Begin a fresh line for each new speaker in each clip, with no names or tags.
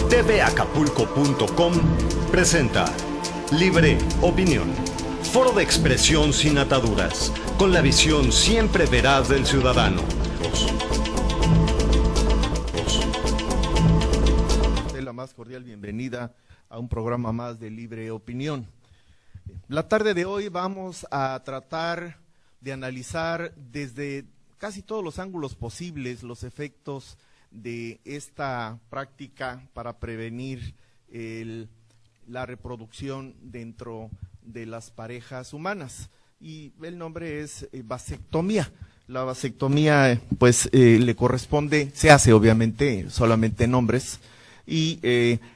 tvacapulco.com presenta Libre Opinión, foro de expresión sin ataduras, con la visión siempre veraz del ciudadano.
La más cordial bienvenida a un programa más de Libre Opinión. La tarde de hoy vamos a tratar de analizar desde casi todos los ángulos posibles los efectos de esta práctica para prevenir la reproducción dentro de las parejas humanas, y el nombre es vasectomía. La vasectomía pues le corresponde, se hace obviamente solamente en hombres, y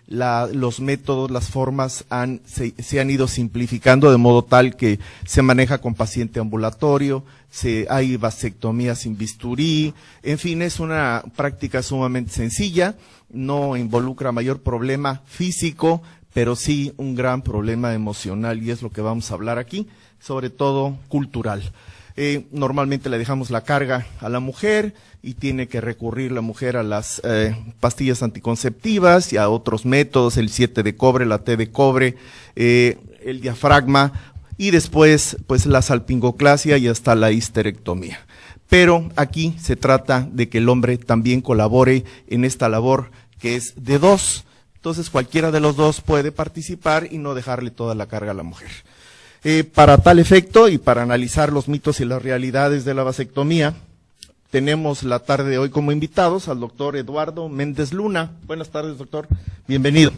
los métodos, las formas se han ido simplificando de modo tal que se maneja con paciente ambulatorio, hay vasectomía sin bisturí, en fin, es una práctica sumamente sencilla, no involucra mayor problema físico, pero sí un gran problema emocional, y es lo que vamos a hablar aquí, sobre todo cultural. Normalmente le dejamos la carga a la mujer y tiene que recurrir la mujer a las pastillas anticonceptivas y a otros métodos, el 7 de cobre, la T de cobre, el diafragma, y después pues la salpingoclasia y hasta la histerectomía. Pero aquí se trata de que el hombre también colabore en esta labor que es de dos, entonces cualquiera de los dos puede participar y no dejarle toda la carga a la mujer. Para tal efecto y para analizar los mitos y las realidades de la vasectomía, tenemos la tarde de hoy como invitados al doctor Eduardo Méndez Luna. Buenas tardes, doctor, bienvenido.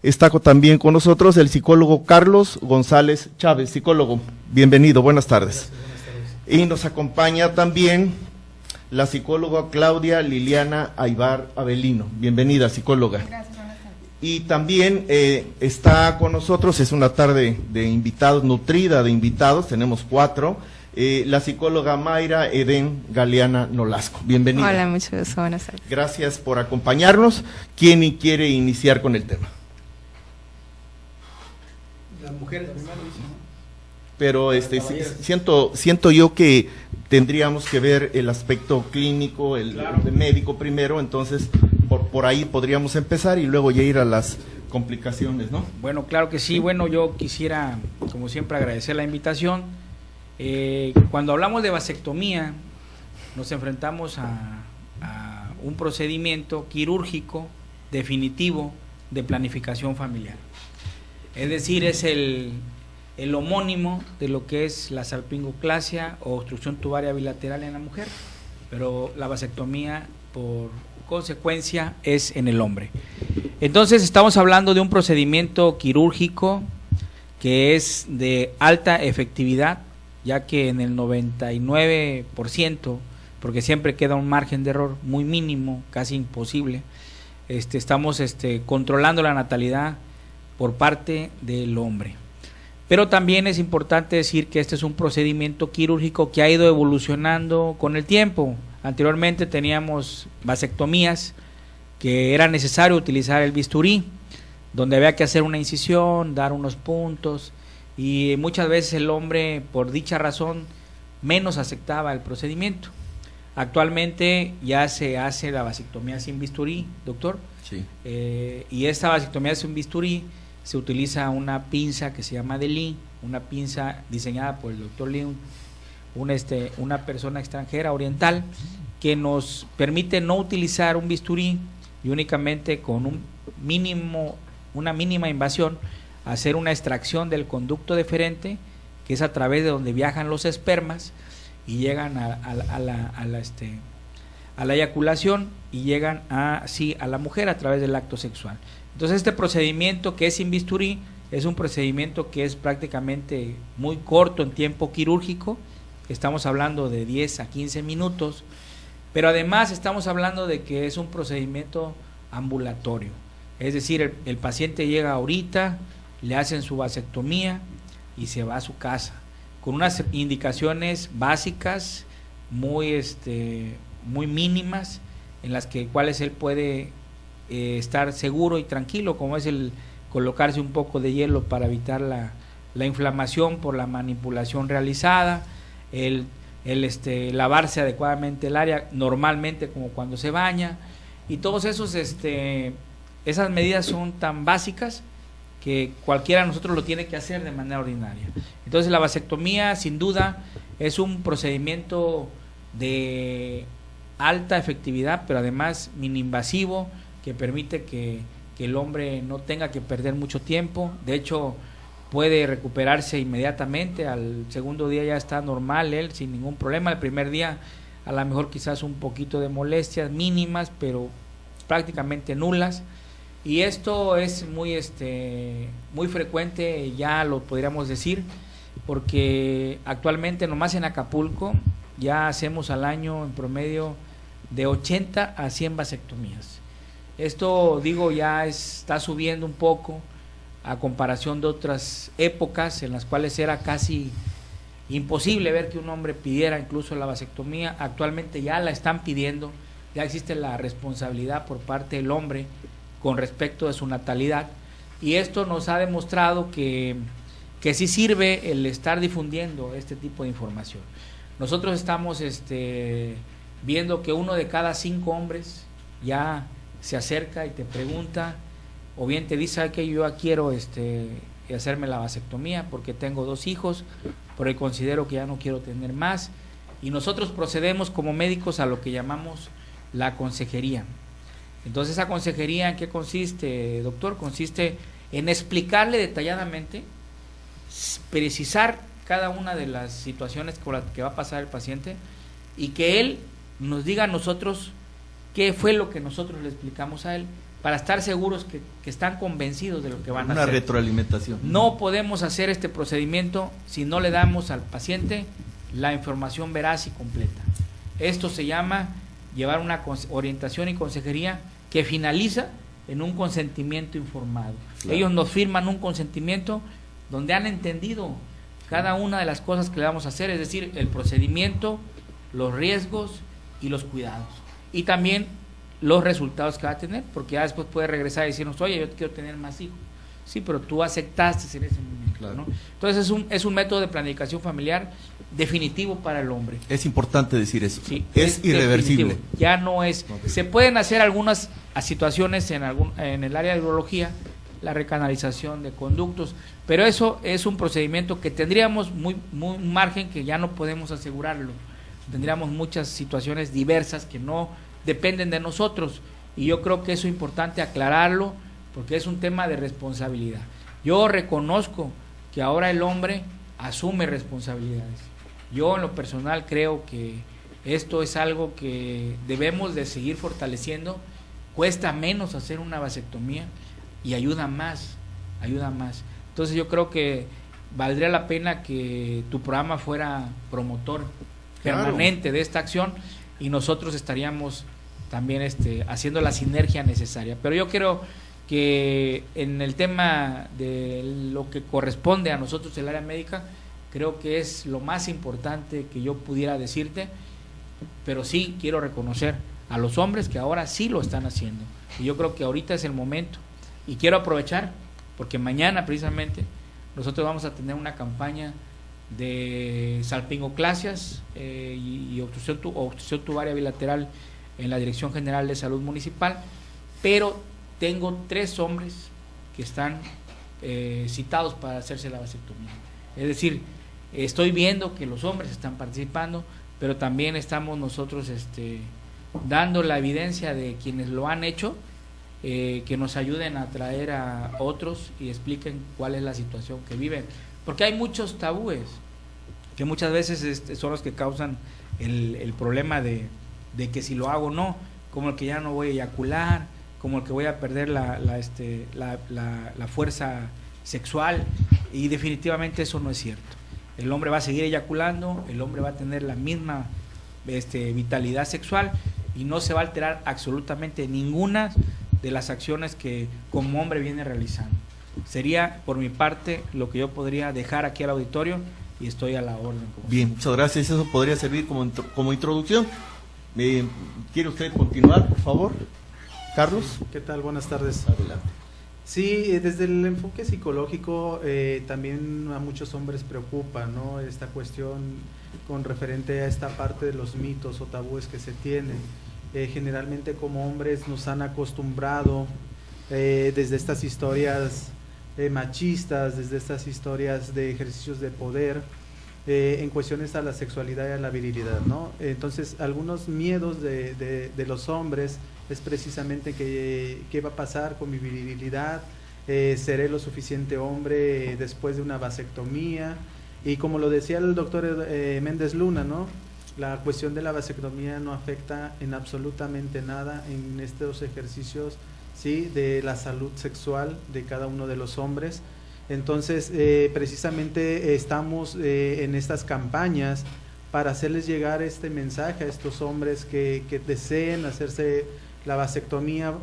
Está también con nosotros el psicólogo Carlos González Chávez, psicólogo, bienvenido, buenas tardes.
Buenas tardes.
Y nos acompaña también la psicóloga Claudia Liliana Aybar Avelino, bienvenida, psicóloga.
Gracias.
Y también está con nosotros, es una tarde de invitados, nutrida de invitados, tenemos 4, la psicóloga Mayra Edén Galeana Nolasco. Bienvenida.
Hola, mucho gusto, buenas tardes.
Gracias por acompañarnos. ¿Quién quiere iniciar con el tema?
Las mujeres primero,
Pero siento yo que tendríamos que ver el aspecto clínico, el médico primero, entonces por ahí podríamos empezar y luego ya ir a las complicaciones, ¿no?
Bueno, claro que sí. Bueno, yo quisiera, como siempre, agradecer la invitación. Cuando hablamos de vasectomía, nos enfrentamos a un procedimiento quirúrgico definitivo de planificación familiar. Es decir, es el homónimo de lo que es la salpingoclasia o obstrucción tubaria bilateral en la mujer, pero la vasectomía por consecuencia es en el hombre. Entonces estamos hablando de un procedimiento quirúrgico que es de alta efectividad, ya que en el 99%, porque siempre queda un margen de error muy mínimo, casi imposible, estamos controlando la natalidad por parte del hombre. Pero también es importante decir que este es un procedimiento quirúrgico que ha ido evolucionando con el tiempo. Anteriormente teníamos vasectomías que era necesario utilizar el bisturí, donde había que hacer una incisión, dar unos puntos, y muchas veces el hombre, por dicha razón, menos aceptaba el procedimiento. Actualmente ya se hace la vasectomía sin bisturí, doctor.
Sí.
Y esta vasectomía sin bisturí se utiliza una pinza que se llama de Lee, una pinza diseñada por el doctor Lee, una persona extranjera oriental, que nos permite no utilizar un bisturí y únicamente con una mínima invasión hacer una extracción del conducto deferente, que es a través de donde viajan los espermas y llegan a la eyaculación y llegan a la mujer a través del acto sexual. Entonces este procedimiento, que es sin bisturí, es un procedimiento que es prácticamente muy corto en tiempo quirúrgico. Estamos hablando de 10 a 15 minutos, pero además estamos hablando de que es un procedimiento ambulatorio, es decir, el paciente llega ahorita, le hacen su vasectomía y se va a su casa, con unas indicaciones básicas muy mínimas, en las cuales él puede estar seguro y tranquilo, como es el colocarse un poco de hielo para evitar la inflamación por la manipulación realizada, el lavarse adecuadamente el área, normalmente como cuando se baña, y todos esos esas medidas son tan básicas que cualquiera de nosotros lo tiene que hacer de manera ordinaria. Entonces la vasectomía sin duda es un procedimiento de alta efectividad, pero además mini-invasivo, que permite que el hombre no tenga que perder mucho tiempo. De hecho, puede recuperarse inmediatamente, al segundo día ya está normal él sin ningún problema. El primer día a lo mejor quizás un poquito de molestias mínimas, pero prácticamente nulas. Y esto es muy frecuente, ya lo podríamos decir, porque actualmente nomás en Acapulco ya hacemos al año en promedio de 80 a 100 vasectomías. Esto, digo, ya está subiendo un poco a comparación de otras épocas en las cuales era casi imposible ver que un hombre pidiera incluso la vasectomía. Actualmente ya la están pidiendo, ya existe la responsabilidad por parte del hombre con respecto de su natalidad, y esto nos ha demostrado que sí sirve el estar difundiendo este tipo de información. Nosotros estamos viendo que 1 de cada 5 hombres ya se acerca y te pregunta, o bien te dice, ¿sabe qué? Yo ya quiero hacerme la vasectomía porque tengo 2 hijos, porque considero que ya no quiero tener más, y nosotros procedemos como médicos a lo que llamamos la consejería. Entonces, ¿esa consejería en qué consiste, doctor? Consiste en explicarle detalladamente, precisar cada una de las situaciones con las que va a pasar el paciente, y que él nos diga a nosotros qué fue lo que nosotros le explicamos a él, para estar seguros que están convencidos de lo que van a hacer.
Una retroalimentación.
No podemos hacer este procedimiento si no le damos al paciente la información veraz y completa. Esto se llama llevar una orientación y consejería que finaliza en un consentimiento informado. Claro. Ellos nos firman un consentimiento donde han entendido cada una de las cosas que le vamos a hacer, es decir, el procedimiento, los riesgos y los cuidados, y también los resultados que va a tener, porque ya después puede regresar y decirnos, oye, yo quiero tener más hijos. Sí, pero tú aceptaste en ese momento, claro, ¿no? Entonces es un método de planificación familiar definitivo para el hombre.
Es importante decir eso.
Sí,
es irreversible.
Definitivo. Ya no es. Okay. Se pueden hacer algunas situaciones en el área de urología, la recanalización de conductos, pero eso es un procedimiento que tendríamos muy margen que ya no podemos asegurarlo. Tendríamos muchas situaciones diversas que no dependen de nosotros, y yo creo que eso es importante aclararlo, porque es un tema de responsabilidad. Yo reconozco que ahora el hombre asume responsabilidades. Yo en lo personal creo que esto es algo que debemos de seguir fortaleciendo. Cuesta menos hacer una vasectomía y ayuda más. Entonces yo creo que valdría la pena que tu programa fuera promotor permanente de esta acción, y nosotros estaríamos también haciendo la sinergia necesaria. Pero yo creo que en el tema de lo que corresponde a nosotros el área médica, creo que es lo más importante que yo pudiera decirte, pero sí quiero reconocer a los hombres que ahora sí lo están haciendo, y yo creo que ahorita es el momento, y quiero aprovechar porque mañana precisamente nosotros vamos a tener una campaña de salpingoclasias y obstrucción tubaria bilateral en la Dirección General de Salud Municipal, pero tengo 3 hombres que están citados para hacerse la vasectomía. Es decir, estoy viendo que los hombres están participando, pero también estamos nosotros dando la evidencia de quienes lo han hecho, que nos ayuden a traer a otros y expliquen cuál es la situación que viven, porque hay muchos tabúes que muchas veces son los que causan el problema de que si lo hago o no, como el que ya no voy a eyacular, como el que voy a perder la fuerza sexual, y definitivamente eso no es cierto. El hombre va a seguir eyaculando, el hombre va a tener la misma vitalidad sexual, y no se va a alterar absolutamente ninguna de las acciones que como hombre viene realizando. Sería por mi parte lo que yo podría dejar aquí al auditorio, y estoy a la orden.
Bien, muchas gracias. Eso podría servir como introducción. ¿Quiere usted continuar, por favor? Carlos.
¿Qué tal? Buenas tardes.
Adelante.
Sí, desde el enfoque psicológico también a muchos hombres preocupa, ¿no?, esta cuestión con referente a esta parte de los mitos o tabúes que se tienen. Generalmente como hombres nos han acostumbrado desde estas historias machistas, desde estas historias de ejercicios de poder, en cuestiones a la sexualidad y a la virilidad, ¿no? Entonces, algunos miedos de los hombres es precisamente qué va a pasar con mi virilidad, seré lo suficiente hombre después de una vasectomía, y como lo decía el doctor Méndez Luna, ¿no? La cuestión de la vasectomía no afecta en absolutamente nada en estos ejercicios, ¿sí?, de la salud sexual de cada uno de los hombres. Entonces, precisamente estamos en estas campañas para hacerles llegar este mensaje a estos hombres que deseen hacerse la vasectomía,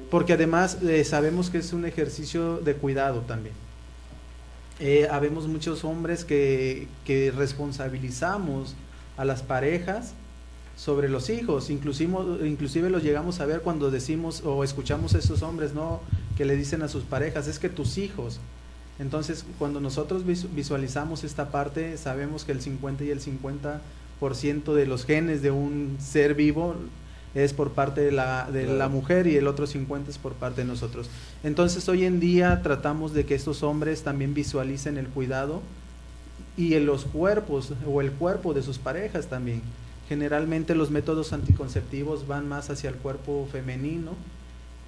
porque además sabemos que es un ejercicio de cuidado también. Habemos muchos hombres que responsabilizamos a las parejas sobre los hijos, inclusive los llegamos a ver cuando decimos o escuchamos a esos hombres, ¿no?, que le dicen a sus parejas, es que tus hijos. Entonces, cuando nosotros visualizamos esta parte, sabemos que el 50 y el 50% de los genes de un ser vivo es por parte de la mujer, y el otro 50% es por parte de nosotros. Entonces, hoy en día tratamos de que estos hombres también visualicen el cuidado y en los cuerpos o el cuerpo de sus parejas también. Generalmente los métodos anticonceptivos van más hacia el cuerpo femenino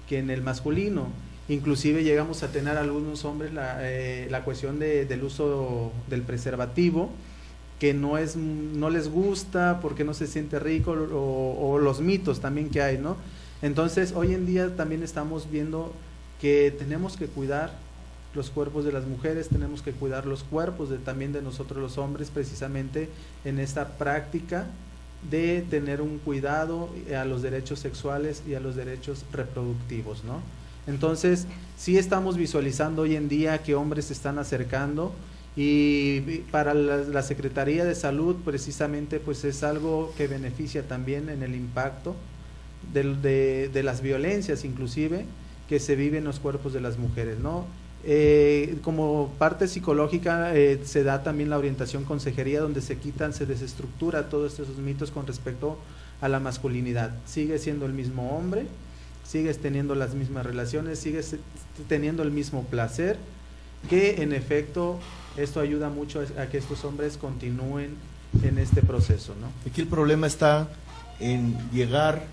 que en el masculino. Inclusive llegamos a tener algunos hombres la cuestión del uso del preservativo, que no les gusta porque no se siente rico, o los mitos también que hay, ¿no? Entonces, hoy en día también estamos viendo que tenemos que cuidar los cuerpos de las mujeres, tenemos que cuidar los cuerpos también de nosotros los hombres, precisamente en esta práctica de tener un cuidado a los derechos sexuales y a los derechos reproductivos, ¿no? Entonces, sí estamos visualizando hoy en día que hombres se están acercando, y para la Secretaría de Salud precisamente pues es algo que beneficia también en el impacto de las violencias inclusive que se viven en los cuerpos de las mujeres, ¿no? Como parte psicológica se da también la orientación consejería, donde se desestructura todos esos mitos con respecto a la masculinidad. Sigue siendo el mismo hombre, sigues teniendo las mismas relaciones, sigues teniendo el mismo placer, que en efecto esto ayuda mucho a que estos hombres continúen en este proceso, ¿no?
Aquí el problema está en llegar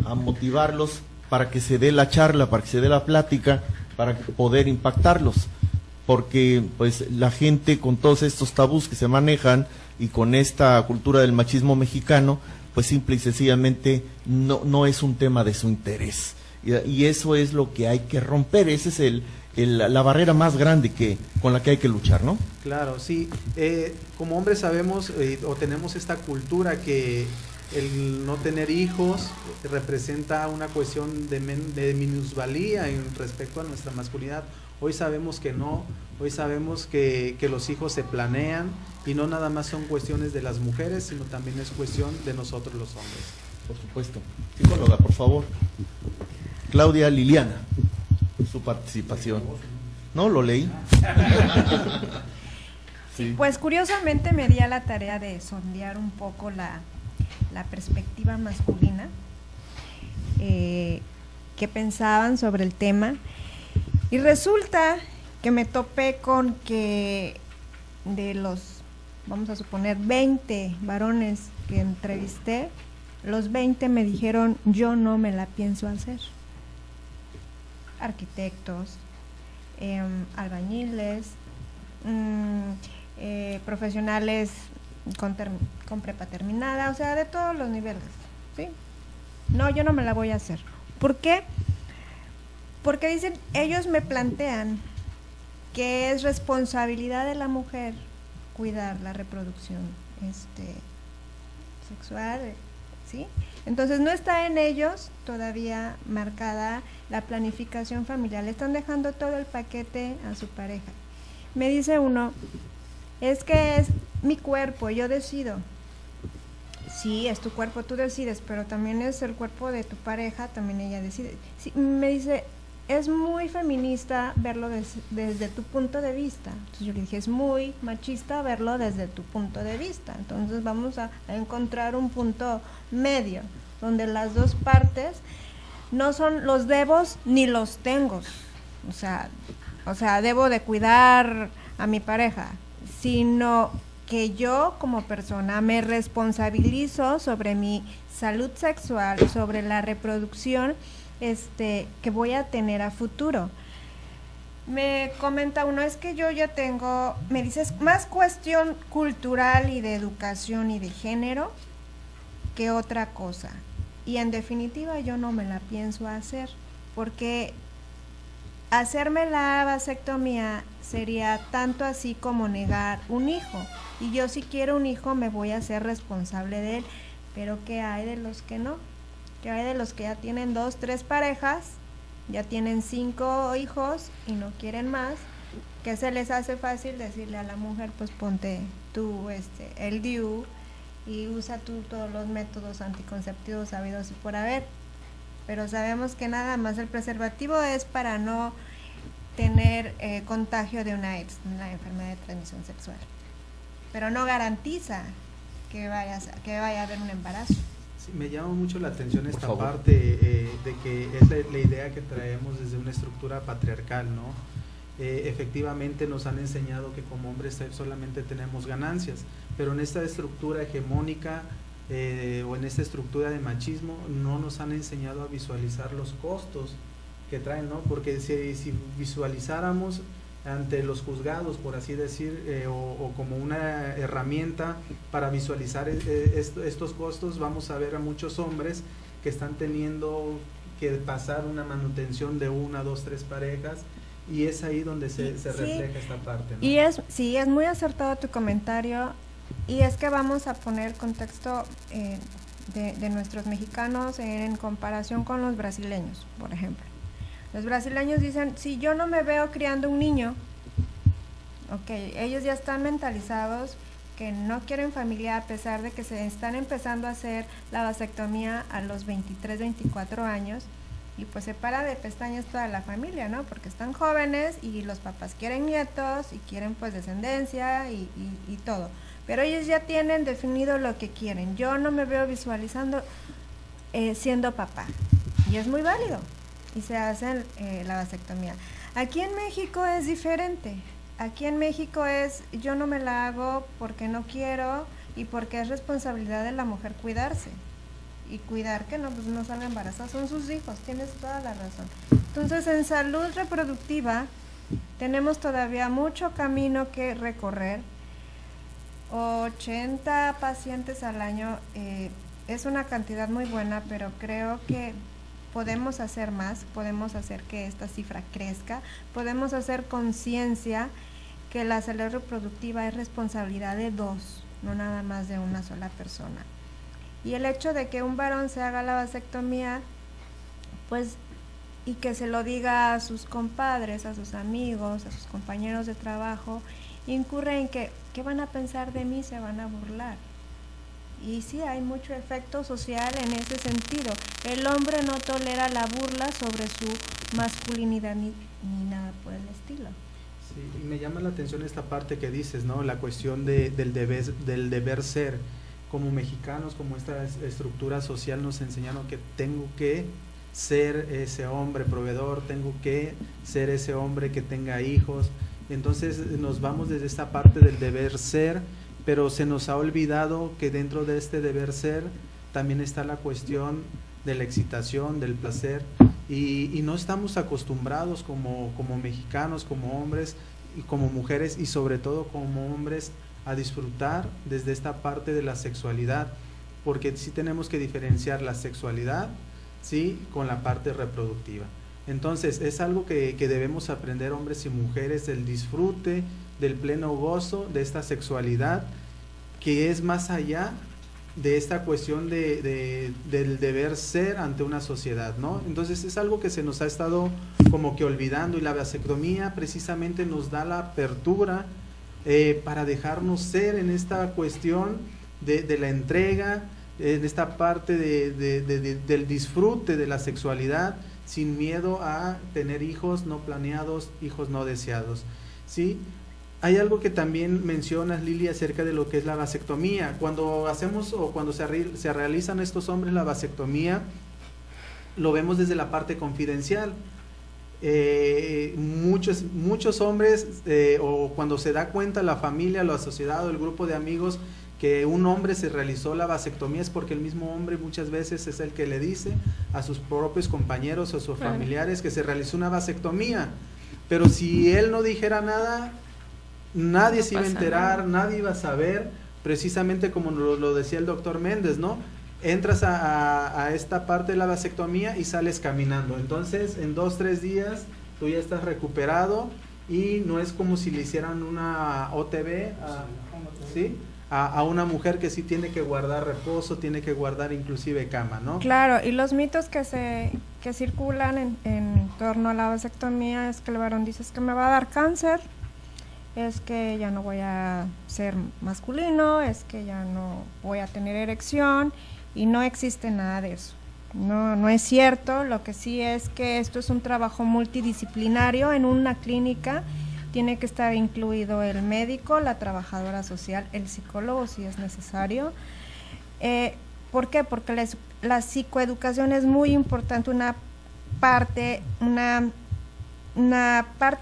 a motivarlos para que se dé la charla, para que se dé la plática, para poder impactarlos, porque pues la gente, con todos estos tabús que se manejan y con esta cultura del machismo mexicano, pues simple y sencillamente no es un tema de su interés, y eso es lo que hay que romper. Ese es la barrera más grande con la que hay que luchar, ¿no?
Claro, sí. Como hombres sabemos o tenemos esta cultura que el no tener hijos representa una cuestión de minusvalía en respecto a nuestra masculinidad. Hoy sabemos que no, hoy sabemos que los hijos se planean, y no nada más son cuestiones de las mujeres, sino también es cuestión de nosotros los hombres.
Por supuesto. Psicóloga, por favor. Claudia Liliana, su participación. ¿No? ¿Lo leí?
Sí. Pues curiosamente me di a la tarea de sondear un poco la perspectiva masculina, qué pensaban sobre el tema, y resulta que me topé con que de los, vamos a suponer, 20 varones que entrevisté, los 20 me dijeron, yo no me la pienso hacer. Arquitectos, albañiles, profesionales con prepa terminada, o sea, de todos los niveles, ¿sí? No, yo no me la voy a hacer. ¿Por qué? Porque dicen, ellos me plantean que es responsabilidad de la mujer cuidar la reproducción sexual, ¿sí? Entonces no está en ellos todavía marcada la planificación familiar, le están dejando todo el paquete a su pareja. Me dice uno, es que es mi cuerpo, yo decido. Sí, es tu cuerpo, tú decides, pero también es el cuerpo de tu pareja, también ella decide. Sí, me dice, es muy feminista verlo desde tu punto de vista. Entonces yo le dije, es muy machista verlo desde tu punto de vista. Entonces vamos a encontrar un punto medio, donde las dos partes no son los debos ni los tengo. O sea, debo de cuidar a mi pareja, sino que yo como persona me responsabilizo sobre mi salud sexual, sobre la reproducción que voy a tener a futuro. Me comenta uno, es que yo ya tengo, me dices, más cuestión cultural y de educación y de género que otra cosa. Y en definitiva yo no me la pienso hacer, porque hacerme la vasectomía sería tanto así como negar un hijo. Y yo si quiero un hijo me voy a hacer responsable de él. Pero ¿qué hay de los que no? ¿Qué hay de los que ya tienen 2, 3 parejas, ya tienen 5 hijos y no quieren más? Que se les hace fácil decirle a la mujer, pues ponte tú el DIU y usa tú todos los métodos anticonceptivos habidos y por haber. Pero sabemos que nada más el preservativo es para no tener contagio de una AIDS, una enfermedad de transmisión sexual. Pero no garantiza que vaya a haber un embarazo.
Sí, me llama mucho la atención esta parte de que es la idea que traemos desde una estructura patriarcal, ¿no? Efectivamente nos han enseñado que como hombres solamente tenemos ganancias, pero en esta estructura hegemónica o en esta estructura de machismo no nos han enseñado a visualizar los costos que traen, ¿no? Porque si visualizáramos ante los juzgados, por así decir, o como una herramienta para visualizar estos costos, vamos a ver a muchos hombres que están teniendo que pasar una manutención de 1, 2, 3 parejas, y es ahí donde se refleja esta parte, ¿no?
Y es muy acertado tu comentario, y es que vamos a poner contexto de nuestros mexicanos en comparación con los brasileños, por ejemplo. Los brasileños dicen, si yo no me veo criando un niño, ok, ellos ya están mentalizados que no quieren familia, a pesar de que se están empezando a hacer la vasectomía a los 23, 24 años, y pues se para de pestañas toda la familia, ¿no? Porque están jóvenes y los papás quieren nietos y quieren pues descendencia y todo. Pero ellos ya tienen definido lo que quieren. Yo no me veo visualizando siendo papá, y es muy válido. Y se hacen la vasectomía. Aquí en México es diferente. Aquí en México yo no me la hago porque no quiero y porque es responsabilidad de la mujer cuidarse. Y cuidar que no salga embarazada, son sus hijos, tienes toda la razón. Entonces, en salud reproductiva tenemos todavía mucho camino que recorrer. 80 pacientes al año es una cantidad muy buena, pero creo que podemos hacer más, podemos hacer que esta cifra crezca, podemos hacer conciencia que la salud reproductiva es responsabilidad de 2, no nada más de una sola persona. Y el hecho de que un varón se haga la vasectomía, pues, y que se lo diga a sus compadres, a sus amigos, a sus compañeros de trabajo, incurre en que, ¿qué van a pensar de mí? Se van a burlar. Y sí, hay mucho efecto social en ese sentido. El hombre no tolera la burla sobre su masculinidad ni nada por el estilo.
Sí, y me llama la atención esta parte que dices, ¿no? La cuestión del deber ser. Como mexicanos, como esta estructura social nos enseñaron que tengo que ser ese hombre proveedor, tengo que ser ese hombre que tenga hijos. Entonces nos vamos desde esta parte del deber ser, pero se nos ha olvidado que dentro de este deber ser también está la cuestión de la excitación, del placer, y no estamos acostumbrados como mexicanos, como hombres y como mujeres, y sobre todo como hombres, a disfrutar desde esta parte de la sexualidad, porque sí tenemos que diferenciar la sexualidad, sí, con la parte reproductiva. Entonces es algo que debemos aprender hombres y mujeres, el disfrute del pleno gozo de esta sexualidad, que es más allá de esta cuestión del deber ser ante una sociedad, ¿no? Entonces es algo que se nos ha estado como que olvidando, y la vasectomía precisamente nos da la apertura para dejarnos ser en esta cuestión de la entrega, en esta parte del disfrute de la sexualidad, sin miedo a tener hijos no planeados, hijos no deseados, ¿sí? Hay algo que también mencionas, Lili, acerca de lo que es la vasectomía. Cuando hacemos o cuando se realizan estos hombres la vasectomía, lo vemos desde la parte confidencial. Muchos hombres, o cuando se da cuenta la familia, la sociedad o el grupo de amigos que un hombre se realizó la vasectomía, es porque el mismo hombre muchas veces es el que le dice a sus propios compañeros o sus familiares que se realizó una vasectomía. Pero si él no dijera nada, nadie se iba a enterar, nadie iba a saber, precisamente como lo decía el doctor Méndez, ¿no? Entras a esta parte de la vasectomía y sales caminando. Entonces, en 2-3 días, tú ya estás recuperado y no es como si le hicieran una OTB ¿sí? a una mujer que sí tiene que guardar reposo, tiene que guardar inclusive cama, ¿no?
Claro, y los mitos que circulan en torno a la vasectomía es que el varón dice, es que me va a dar cáncer, es que ya no voy a ser masculino, es que ya no voy a tener erección, y no existe nada de eso. No es cierto. Lo que sí es que esto es un trabajo multidisciplinario. En una clínica tiene que estar incluido el médico, la trabajadora social, el psicólogo si es necesario. ¿Por qué? Porque la psicoeducación es muy importante. Una parte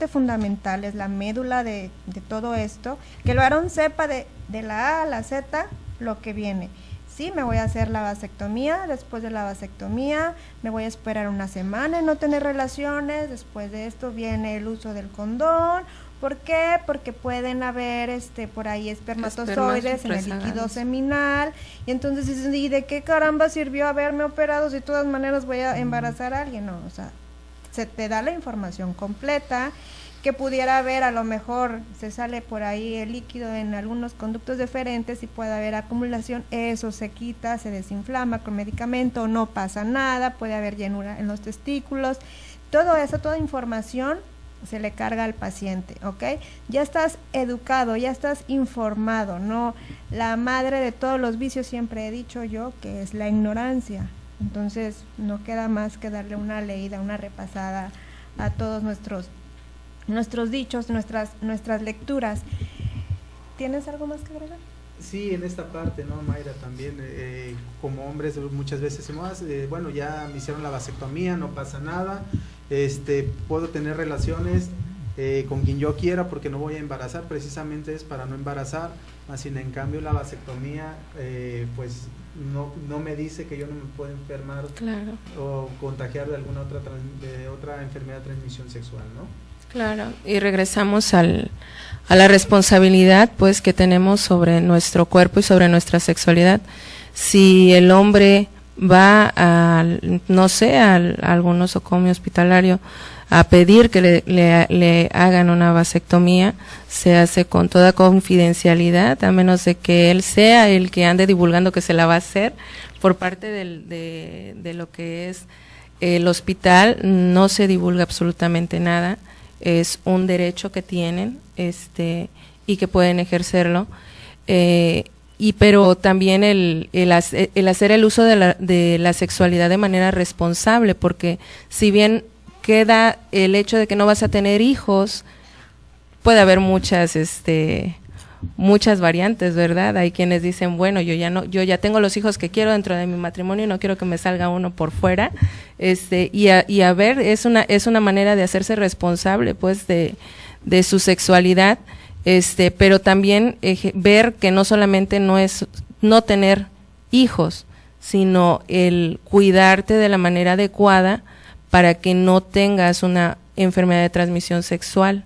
fundamental, es la médula de todo esto, que el varón sepa de la A a la Z lo que viene. Sí, me voy a hacer la vasectomía, después de la vasectomía me voy a esperar una semana en no tener relaciones, después de esto viene el uso del condón. ¿Por qué? Porque pueden haber por ahí espermatozoides en el líquido seminal, y entonces dicen, ¿y de qué caramba sirvió haberme operado si de todas maneras voy a embarazar a alguien? No, o sea, se te da la información completa, que pudiera haber, a lo mejor se sale por ahí el líquido en algunos conductos deferentes y puede haber acumulación, eso se quita, se desinflama con medicamento, no pasa nada, puede haber llenura en los testículos, todo eso, toda información se le carga al paciente, ¿ok? Ya estás educado, ya estás informado, ¿no? La madre de todos los vicios, siempre he dicho yo, que es la ignorancia. Entonces no queda más que darle una leída, una repasada a todos nuestros dichos, nuestras lecturas. ¿Tienes algo más que agregar?
Sí, en esta parte, ¿no, Mayra? También como hombres muchas veces decimos, bueno, ya me hicieron la vasectomía, no pasa nada, puedo tener relaciones con quien yo quiera porque no voy a embarazar, precisamente es para no embarazar, más sin en cambio la vasectomía pues no me dice que yo no me puedo enfermar, claro, o contagiar de alguna otra enfermedad de transmisión sexual, ¿no?
Claro, y regresamos a la responsabilidad pues que tenemos sobre nuestro cuerpo y sobre nuestra sexualidad. Si el hombre va no sé, a algún nosocomio hospitalario a pedir que le hagan una vasectomía, se hace con toda confidencialidad, a menos de que él sea el que ande divulgando que se la va a hacer. Por parte de lo que es el hospital, no se divulga absolutamente nada. Es un derecho que tienen y que pueden ejercerlo, pero también el hacer el uso de la sexualidad de manera responsable, porque si bien queda el hecho de que no vas a tener hijos, puede haber muchas variantes, ¿verdad? Hay quienes dicen, bueno, yo ya tengo los hijos que quiero dentro de mi matrimonio y no quiero que me salga uno por fuera, y a ver, es una manera de hacerse responsable, pues, de su sexualidad, pero también ver que no solamente no es no tener hijos, sino el cuidarte de la manera adecuada para que no tengas una enfermedad de transmisión sexual.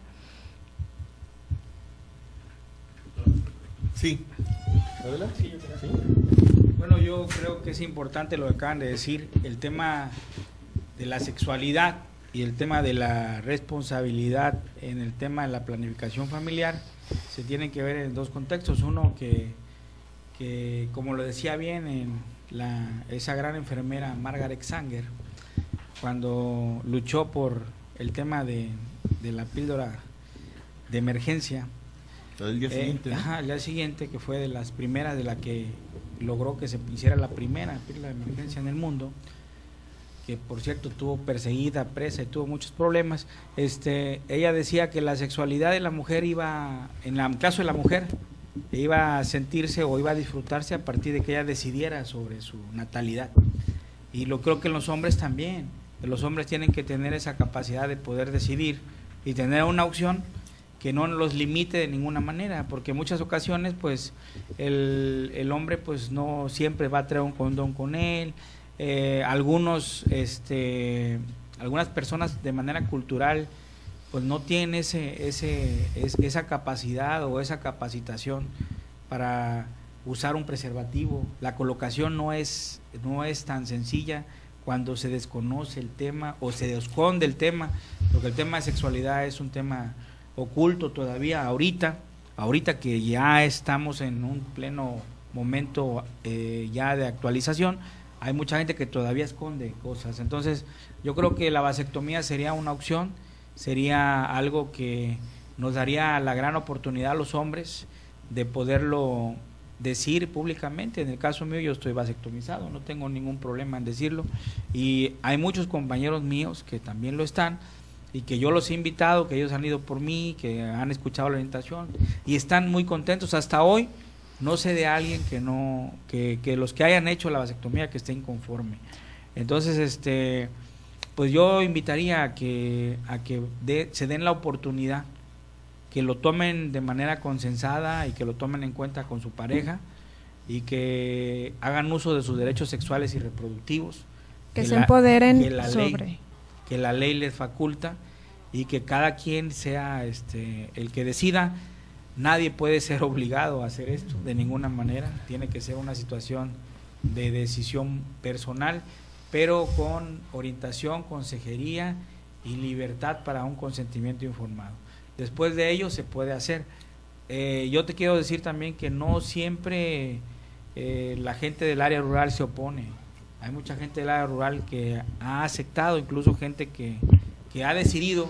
Sí. ¿Adelante?
¿Sí? Bueno, yo creo que es importante lo que acaban de decir, el tema de la sexualidad y el tema de la responsabilidad en el tema de la planificación familiar se tienen que ver en dos contextos. Uno que como lo decía bien esa gran enfermera Margaret Sanger, cuando luchó por el tema de la píldora de emergencia,
el día siguiente, ¿no?
El día siguiente, que fue de las primeras, de la que logró que se hiciera la primera píldora de emergencia en el mundo, que por cierto tuvo perseguida, presa y tuvo muchos problemas. Ella decía que la sexualidad de la mujer en el caso de la mujer, iba a sentirse o iba a disfrutarse a partir de que ella decidiera sobre su natalidad. Y lo creo que los hombres también, que los hombres tienen que tener esa capacidad de poder decidir y tener una opción que no los limite de ninguna manera, porque en muchas ocasiones pues el hombre pues no siempre va a traer un condón con él. Algunas personas de manera cultural pues no tienen esa capacidad o esa capacitación para usar un preservativo. La colocación no es tan sencilla cuando se desconoce el tema o se esconde el tema, porque el tema de sexualidad es un tema oculto todavía ahorita que ya estamos en un pleno momento ya de actualización. Hay mucha gente que todavía esconde cosas. Entonces yo creo que la vasectomía sería una opción, sería algo que nos daría la gran oportunidad a los hombres de poderlo decir públicamente. En el caso mío, yo estoy vasectomizado, no tengo ningún problema en decirlo, y hay muchos compañeros míos que también lo están, y que yo los he invitado, que ellos han ido por mí, que han escuchado la orientación y están muy contentos. Hasta hoy no sé de alguien que los que hayan hecho la vasectomía que esté inconforme. Entonces pues yo invitaría a que se den la oportunidad, que lo tomen de manera consensada y que lo tomen en cuenta con su pareja, y que hagan uso de sus derechos sexuales y reproductivos,
que se empoderen
que la ley les faculta, y que cada quien sea el que decida. Nadie puede ser obligado a hacer esto de ninguna manera, tiene que ser una situación de decisión personal, pero con orientación, consejería y libertad para un consentimiento informado. Después de ello se puede hacer. Yo te quiero decir también que no siempre la gente del área rural se opone. Hay mucha gente del área rural que ha aceptado, incluso gente que ha decidido,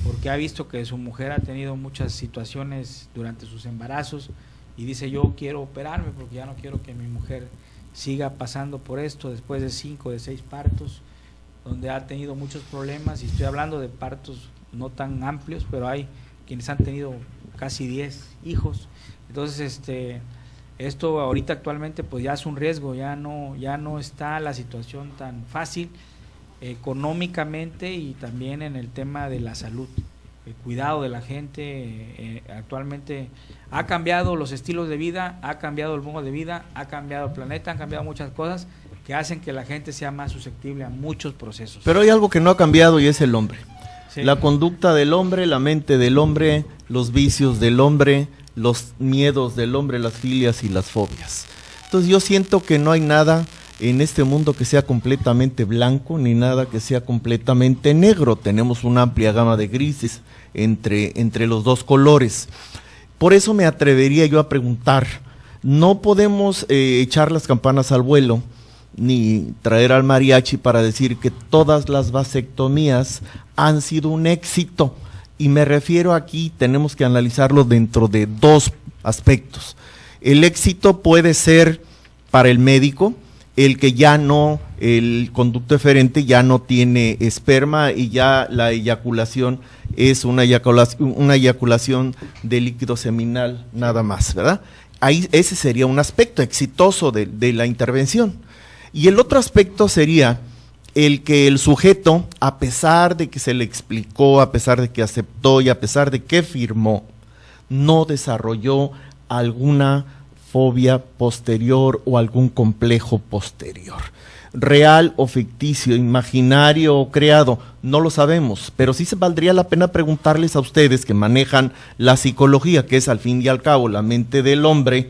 porque ha visto que su mujer ha tenido muchas situaciones durante sus embarazos, y dice: yo quiero operarme porque ya no quiero que mi mujer siga pasando por esto después de 5, de 6 partos, donde ha tenido muchos problemas. Y estoy hablando de partos no tan amplios, pero hay quienes han tenido casi 10 hijos. Entonces esto ahorita actualmente pues ya es un riesgo, ya no está la situación tan fácil económicamente, y también en el tema de la salud, el cuidado de la gente. Actualmente ha cambiado los estilos de vida, ha cambiado el modo de vida, ha cambiado el planeta, han cambiado muchas cosas que hacen que la gente sea más susceptible a muchos procesos.
Pero hay algo que no ha cambiado, y es el hombre.
Sí.
La conducta del hombre, la mente del hombre, los vicios del hombre, los miedos del hombre, las filias y las fobias. Entonces yo siento que no hay nada en este mundo que sea completamente blanco, ni nada que sea completamente negro. Tenemos una amplia gama de grises entre los dos colores. Por eso me atrevería yo a preguntar, no podemos echar las campanas al vuelo, ni traer al mariachi para decir que todas las vasectomías han sido un éxito. Y me refiero aquí, tenemos que analizarlo dentro de dos aspectos. El éxito puede ser para el médico, el que ya no, el conducto eferente ya no tiene esperma, y ya la eyaculación es una eyaculación de líquido seminal nada más, ¿verdad? Ahí ese sería un aspecto exitoso de la intervención. Y el otro aspecto sería el que el sujeto, a pesar de que se le explicó, a pesar de que aceptó y a pesar de que firmó, no desarrolló alguna fobia posterior o algún complejo posterior. Real o ficticio, imaginario o creado, no lo sabemos, pero sí se valdría la pena preguntarles a ustedes que manejan la psicología, que es al fin y al cabo la mente del hombre,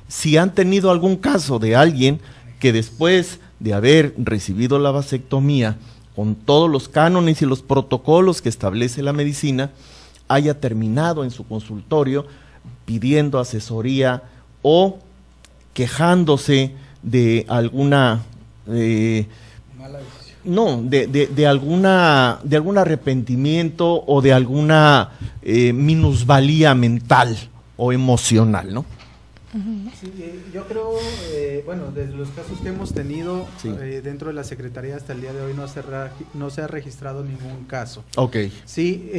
si han tenido algún caso de alguien que después de haber recibido la vasectomía, con todos los cánones y los protocolos que establece la medicina, haya terminado en su consultorio pidiendo asesoría o quejándose de alguna
Mala decisión.
no, de algún arrepentimiento o de alguna minusvalía mental o emocional, ¿no?
Sí, yo creo, bueno, desde los casos que hemos tenido
Sí.
dentro de la Secretaría hasta el día de hoy no se ha registrado ningún caso.
Ok.
Sí,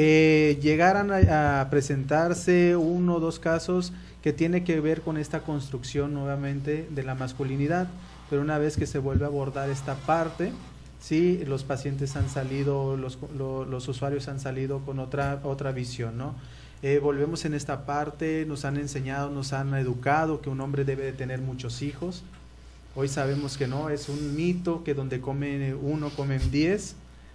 llegaran a presentarse 1 o 2 casos que tiene que ver con esta construcción nuevamente de la masculinidad, pero una vez que se vuelve a abordar esta parte, sí, los pacientes han salido, los usuarios han salido con otra visión, ¿no? Volvemos en esta parte, nos han enseñado, nos han educado que un hombre debe de tener muchos hijos. Hoy sabemos que no, es un mito que donde come uno, comen 10,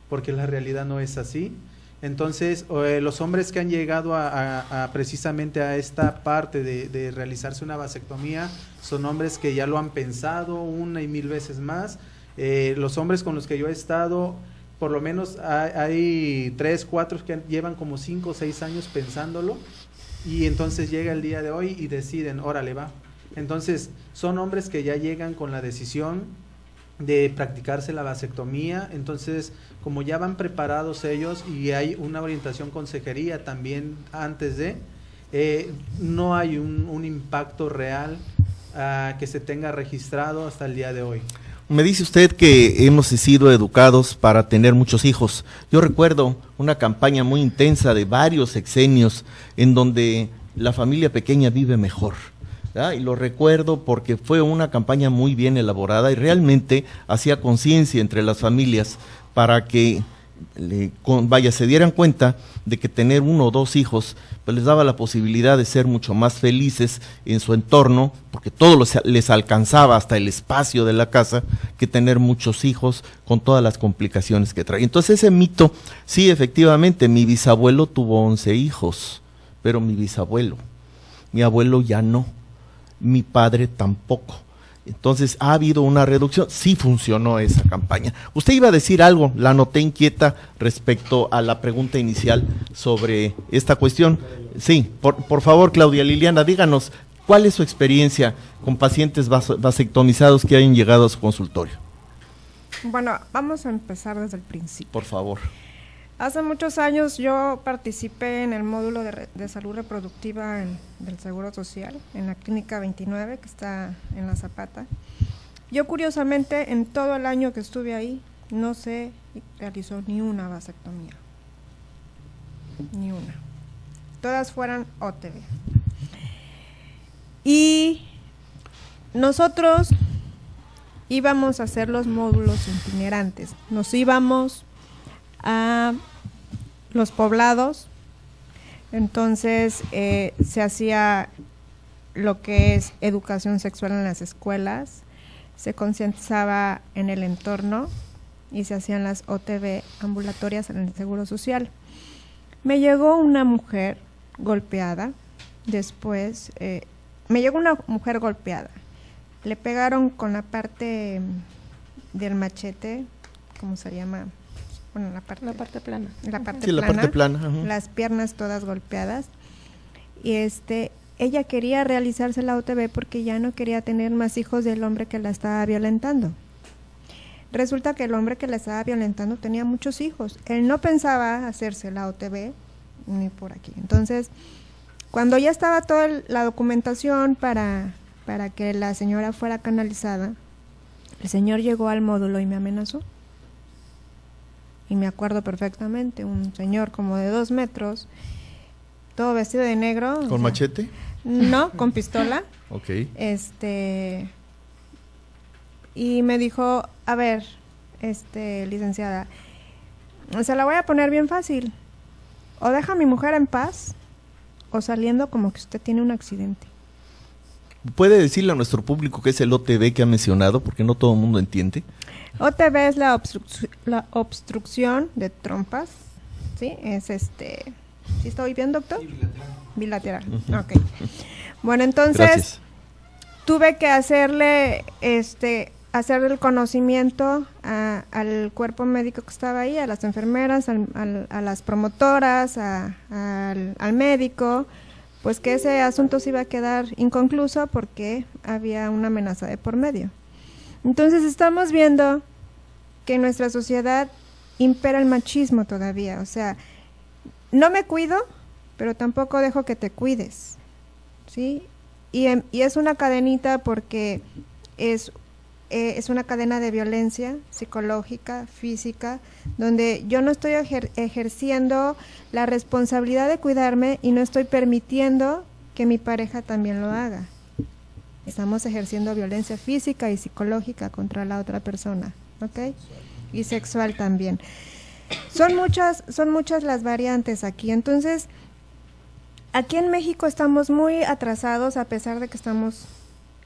porque la realidad no es así. Entonces, los hombres que han llegado a precisamente a esta parte de realizarse una vasectomía, son hombres que ya lo han pensado 1 y 1000 veces más. Los hombres con los que yo he estado, por lo menos hay 3, 4 que llevan como 5 o 6 años pensándolo, y entonces llega el día de hoy y deciden, órale va. Entonces, son hombres que ya llegan con la decisión de practicarse la vasectomía. Entonces, como ya van preparados ellos y hay una orientación consejería también antes de, no hay un impacto real que se tenga registrado hasta el día de hoy.
Me dice usted que hemos sido educados para tener muchos hijos. Yo recuerdo una campaña muy intensa de varios sexenios en donde la familia pequeña vive mejor. Y lo recuerdo porque fue una campaña muy bien elaborada y realmente hacía conciencia entre las familias para que se dieran cuenta de que tener 1 o 2 hijos pues les daba la posibilidad de ser mucho más felices en su entorno, porque todo les alcanzaba hasta el espacio de la casa, que tener muchos hijos con todas las complicaciones que trae. Entonces ese mito, sí, efectivamente, mi bisabuelo tuvo 11 hijos, pero mi abuelo ya no. Mi padre tampoco. Entonces ha habido una reducción, sí funcionó esa campaña. Usted iba a decir algo, la noté inquieta respecto a la pregunta inicial sobre esta cuestión. Sí, por favor, Claudia Liliana, díganos, ¿cuál es su experiencia con pacientes vasectomizados que hayan llegado a su consultorio?
Bueno, vamos a empezar desde el principio.
Por favor.
Hace muchos años yo participé en el módulo de salud reproductiva del Seguro Social, en la Clínica 29, que está en La Zapata. Yo curiosamente, en todo el año que estuve ahí, no se realizó ni una vasectomía. Ni una. Todas fueran OTV. Y nosotros íbamos a hacer los módulos itinerantes. Nos íbamos a los poblados, entonces se hacía lo que es educación sexual en las escuelas, se concientizaba en el entorno y se hacían las OTV ambulatorias en el Seguro Social. Me llegó una mujer golpeada, después me llegó una mujer golpeada, le pegaron con la parte del machete, ¿cómo se llama? Bueno, la parte plana. La parte plana. Las piernas todas golpeadas. Y ella quería realizarse la OTV porque ya no quería tener más hijos del hombre que la estaba violentando. Resulta que el hombre que la estaba violentando tenía muchos hijos. Él no pensaba hacerse la OTV ni por aquí. Entonces, cuando ya estaba toda la documentación para que la señora fuera canalizada, el señor llegó al módulo y me amenazó. Y me acuerdo perfectamente, un señor como de 2 metros, todo vestido de negro.
¿Con machete?
No, con pistola.
Ok.
Y me dijo, a ver, licenciada, se la voy a poner bien fácil. O deja a mi mujer en paz, o saliendo como que usted tiene un accidente.
¿Puede decirle a nuestro público qué es el OTV que ha mencionado? Porque no todo el mundo entiende.
OTV es la obstrucción de trompas, ¿sí? Es ¿sí estoy bien, doctor? Sí, bilateral. Ok. Bueno, entonces,
gracias.
Tuve que hacerle el conocimiento al cuerpo médico que estaba ahí, a las enfermeras, a las promotoras, al médico, pues que ese asunto se iba a quedar inconcluso porque había una amenaza de por medio. Entonces estamos viendo que en nuestra sociedad impera el machismo todavía, o sea, no me cuido, pero tampoco dejo que te cuides, ¿sí? Y es una cadenita porque es una cadena de violencia psicológica, física, donde yo no estoy ejerciendo la responsabilidad de cuidarme y no estoy permitiendo que mi pareja también lo haga. estamos ejerciendo violencia física y psicológica contra la otra persona, ¿ok? Y sexual también. Son muchas las variantes aquí. Entonces, aquí en México estamos muy atrasados, a pesar de que estamos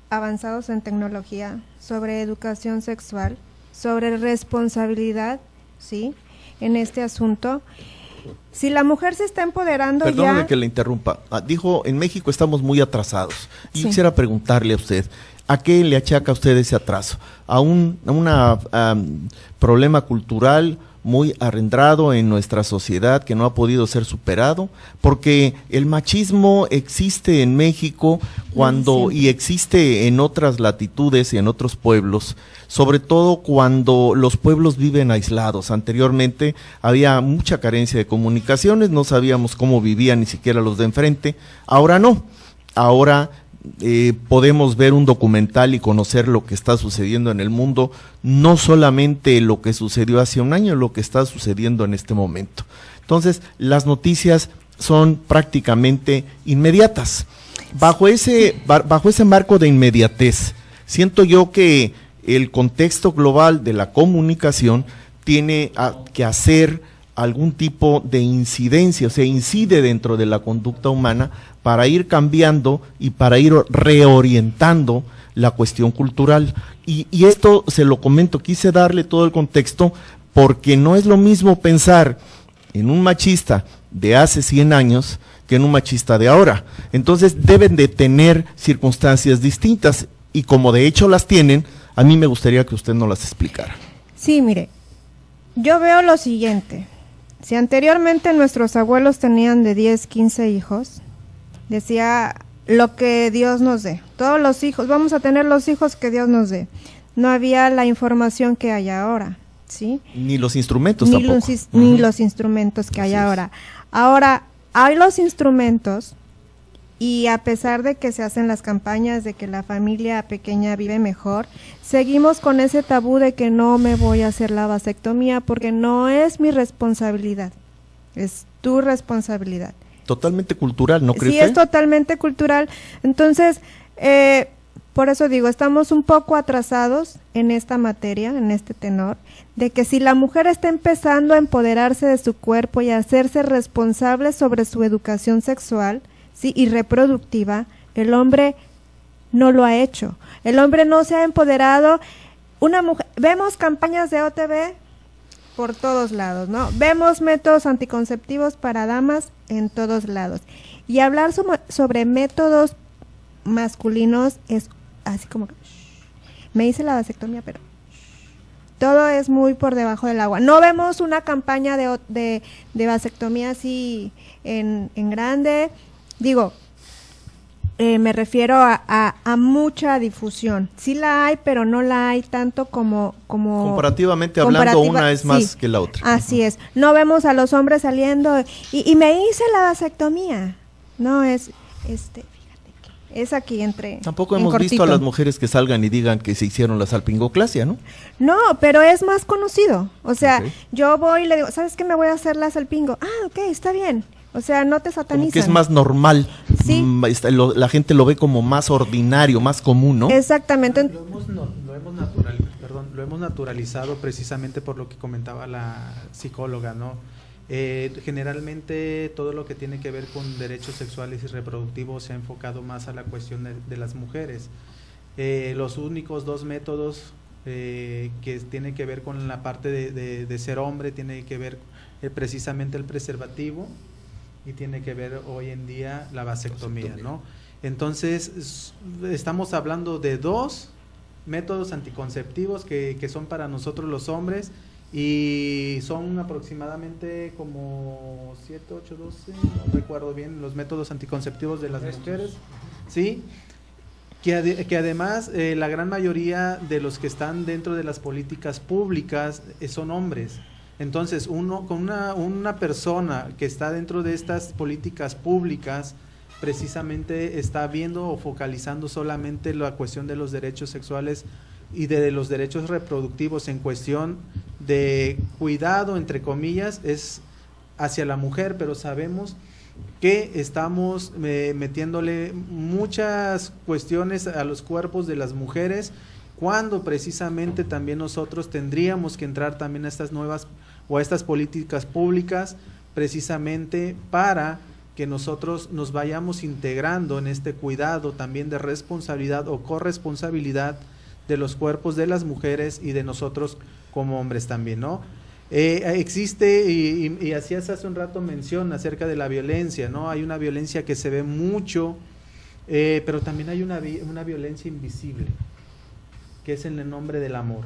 avanzados en tecnología, sobre educación sexual, sobre responsabilidad, ¿sí?, en este asunto. Si la mujer se está empoderando
Perdóneme que le interrumpa. Dijo, en México estamos muy atrasados. Y
Sí.
quisiera preguntarle a usted, ¿a qué le achaca a usted ese atraso? ¿A un problema cultural muy arraigado en nuestra sociedad que no ha podido ser superado? Porque el machismo existe en México y existe en otras latitudes y en otros pueblos, sobre todo cuando los pueblos viven aislados. Anteriormente había mucha carencia de comunicaciones, no sabíamos cómo vivían ni siquiera los de enfrente. Ahora no, ahora podemos ver un documental y conocer lo que está sucediendo en el mundo, no solamente lo que sucedió hace un año, lo que está sucediendo en este momento. Entonces, las noticias son prácticamente inmediatas. Bajo ese marco de inmediatez, siento yo que el contexto global de la comunicación tiene que hacer algún tipo de incidencia, o sea, incide dentro de la conducta humana para ir cambiando y para ir reorientando la cuestión cultural. Y esto se lo comento, quise darle todo el contexto porque no es lo mismo pensar en un machista de hace 100 años que en un machista de ahora. Entonces deben de tener circunstancias distintas y como de hecho las tienen, a mí me gustaría que usted nos las explicara.
Sí, mire, yo veo lo siguiente. Si anteriormente nuestros abuelos tenían de 10, 15 hijos, decía lo que Dios nos dé. Todos los hijos, vamos a tener los hijos que Dios nos dé. No había la información que hay ahora, ¿sí?
Ni los instrumentos
ni
tampoco.
Ni los instrumentos que hay ahora. Ahora, hay los instrumentos y a pesar de que se hacen las campañas de que la familia pequeña vive mejor, seguimos con ese tabú de que no me voy a hacer la vasectomía porque no es mi responsabilidad, es tu responsabilidad.
Totalmente cultural, ¿no cree
Sí,
usted?
es totalmente cultural. Entonces, por eso digo, estamos un poco atrasados en esta materia, en este tenor, de que si la mujer está empezando a empoderarse de su cuerpo y a hacerse responsable sobre su educación sexual, sí, y reproductiva, el hombre no lo ha hecho. El hombre no se ha empoderado. Una mujer, vemos campañas de OTB por todos lados, ¿no? Vemos métodos anticonceptivos para damas en todos lados. Y hablar sobre métodos masculinos es así como que, me hice la vasectomía, pero todo es muy por debajo del agua. No vemos una campaña de vasectomía así en grande. Digo, me refiero a mucha difusión. Sí la hay, pero no la hay tanto como
comparativamente hablando, una es más que la otra.
Así es. No vemos a los hombres saliendo y me hice la vasectomía. No, fíjate que es aquí entre.
Tampoco hemos visto a las mujeres que salgan y digan que se hicieron la salpingoclasia, ¿no?
No, pero es más conocido. O sea,
Okay.
yo voy y le digo, ¿sabes qué? Me voy a hacer la salpingo. Ah, ok, está bien. O sea, no te satanizan.
Como que es más normal.
Sí.
La gente lo ve como más ordinario, más común, ¿no?
Exactamente.
Lo hemos naturalizado precisamente por lo que comentaba la psicóloga, ¿no? Generalmente todo lo que tiene que ver con derechos sexuales y reproductivos se ha enfocado más a la cuestión de las mujeres. Los únicos dos métodos que tienen que ver con la parte de ser hombre, tiene que ver precisamente el preservativo y tiene que ver hoy en día la vasectomía, ¿no? Entonces, estamos hablando de dos métodos anticonceptivos que son para nosotros los hombres y son aproximadamente como 7, 8, 12, no recuerdo bien, los métodos anticonceptivos de las mujeres, ¿sí? Que además la gran mayoría de los que están dentro de las políticas públicas son hombres. Entonces, una persona que está dentro de estas políticas públicas precisamente está viendo o focalizando solamente la cuestión de los derechos sexuales y de los derechos reproductivos en cuestión de cuidado, entre comillas, es hacia la mujer, pero sabemos que estamos metiéndole muchas cuestiones a los cuerpos de las mujeres, cuando precisamente también nosotros tendríamos que entrar también a estas nuevas o a estas políticas públicas, precisamente para que nosotros nos vayamos integrando en este cuidado también de responsabilidad o corresponsabilidad de los cuerpos de las mujeres y de nosotros como hombres también, ¿no? Existe, y hacías hace un rato mención acerca de la violencia, ¿no? Hay una violencia que se ve mucho, pero también hay una violencia invisible, que es en el nombre del amor,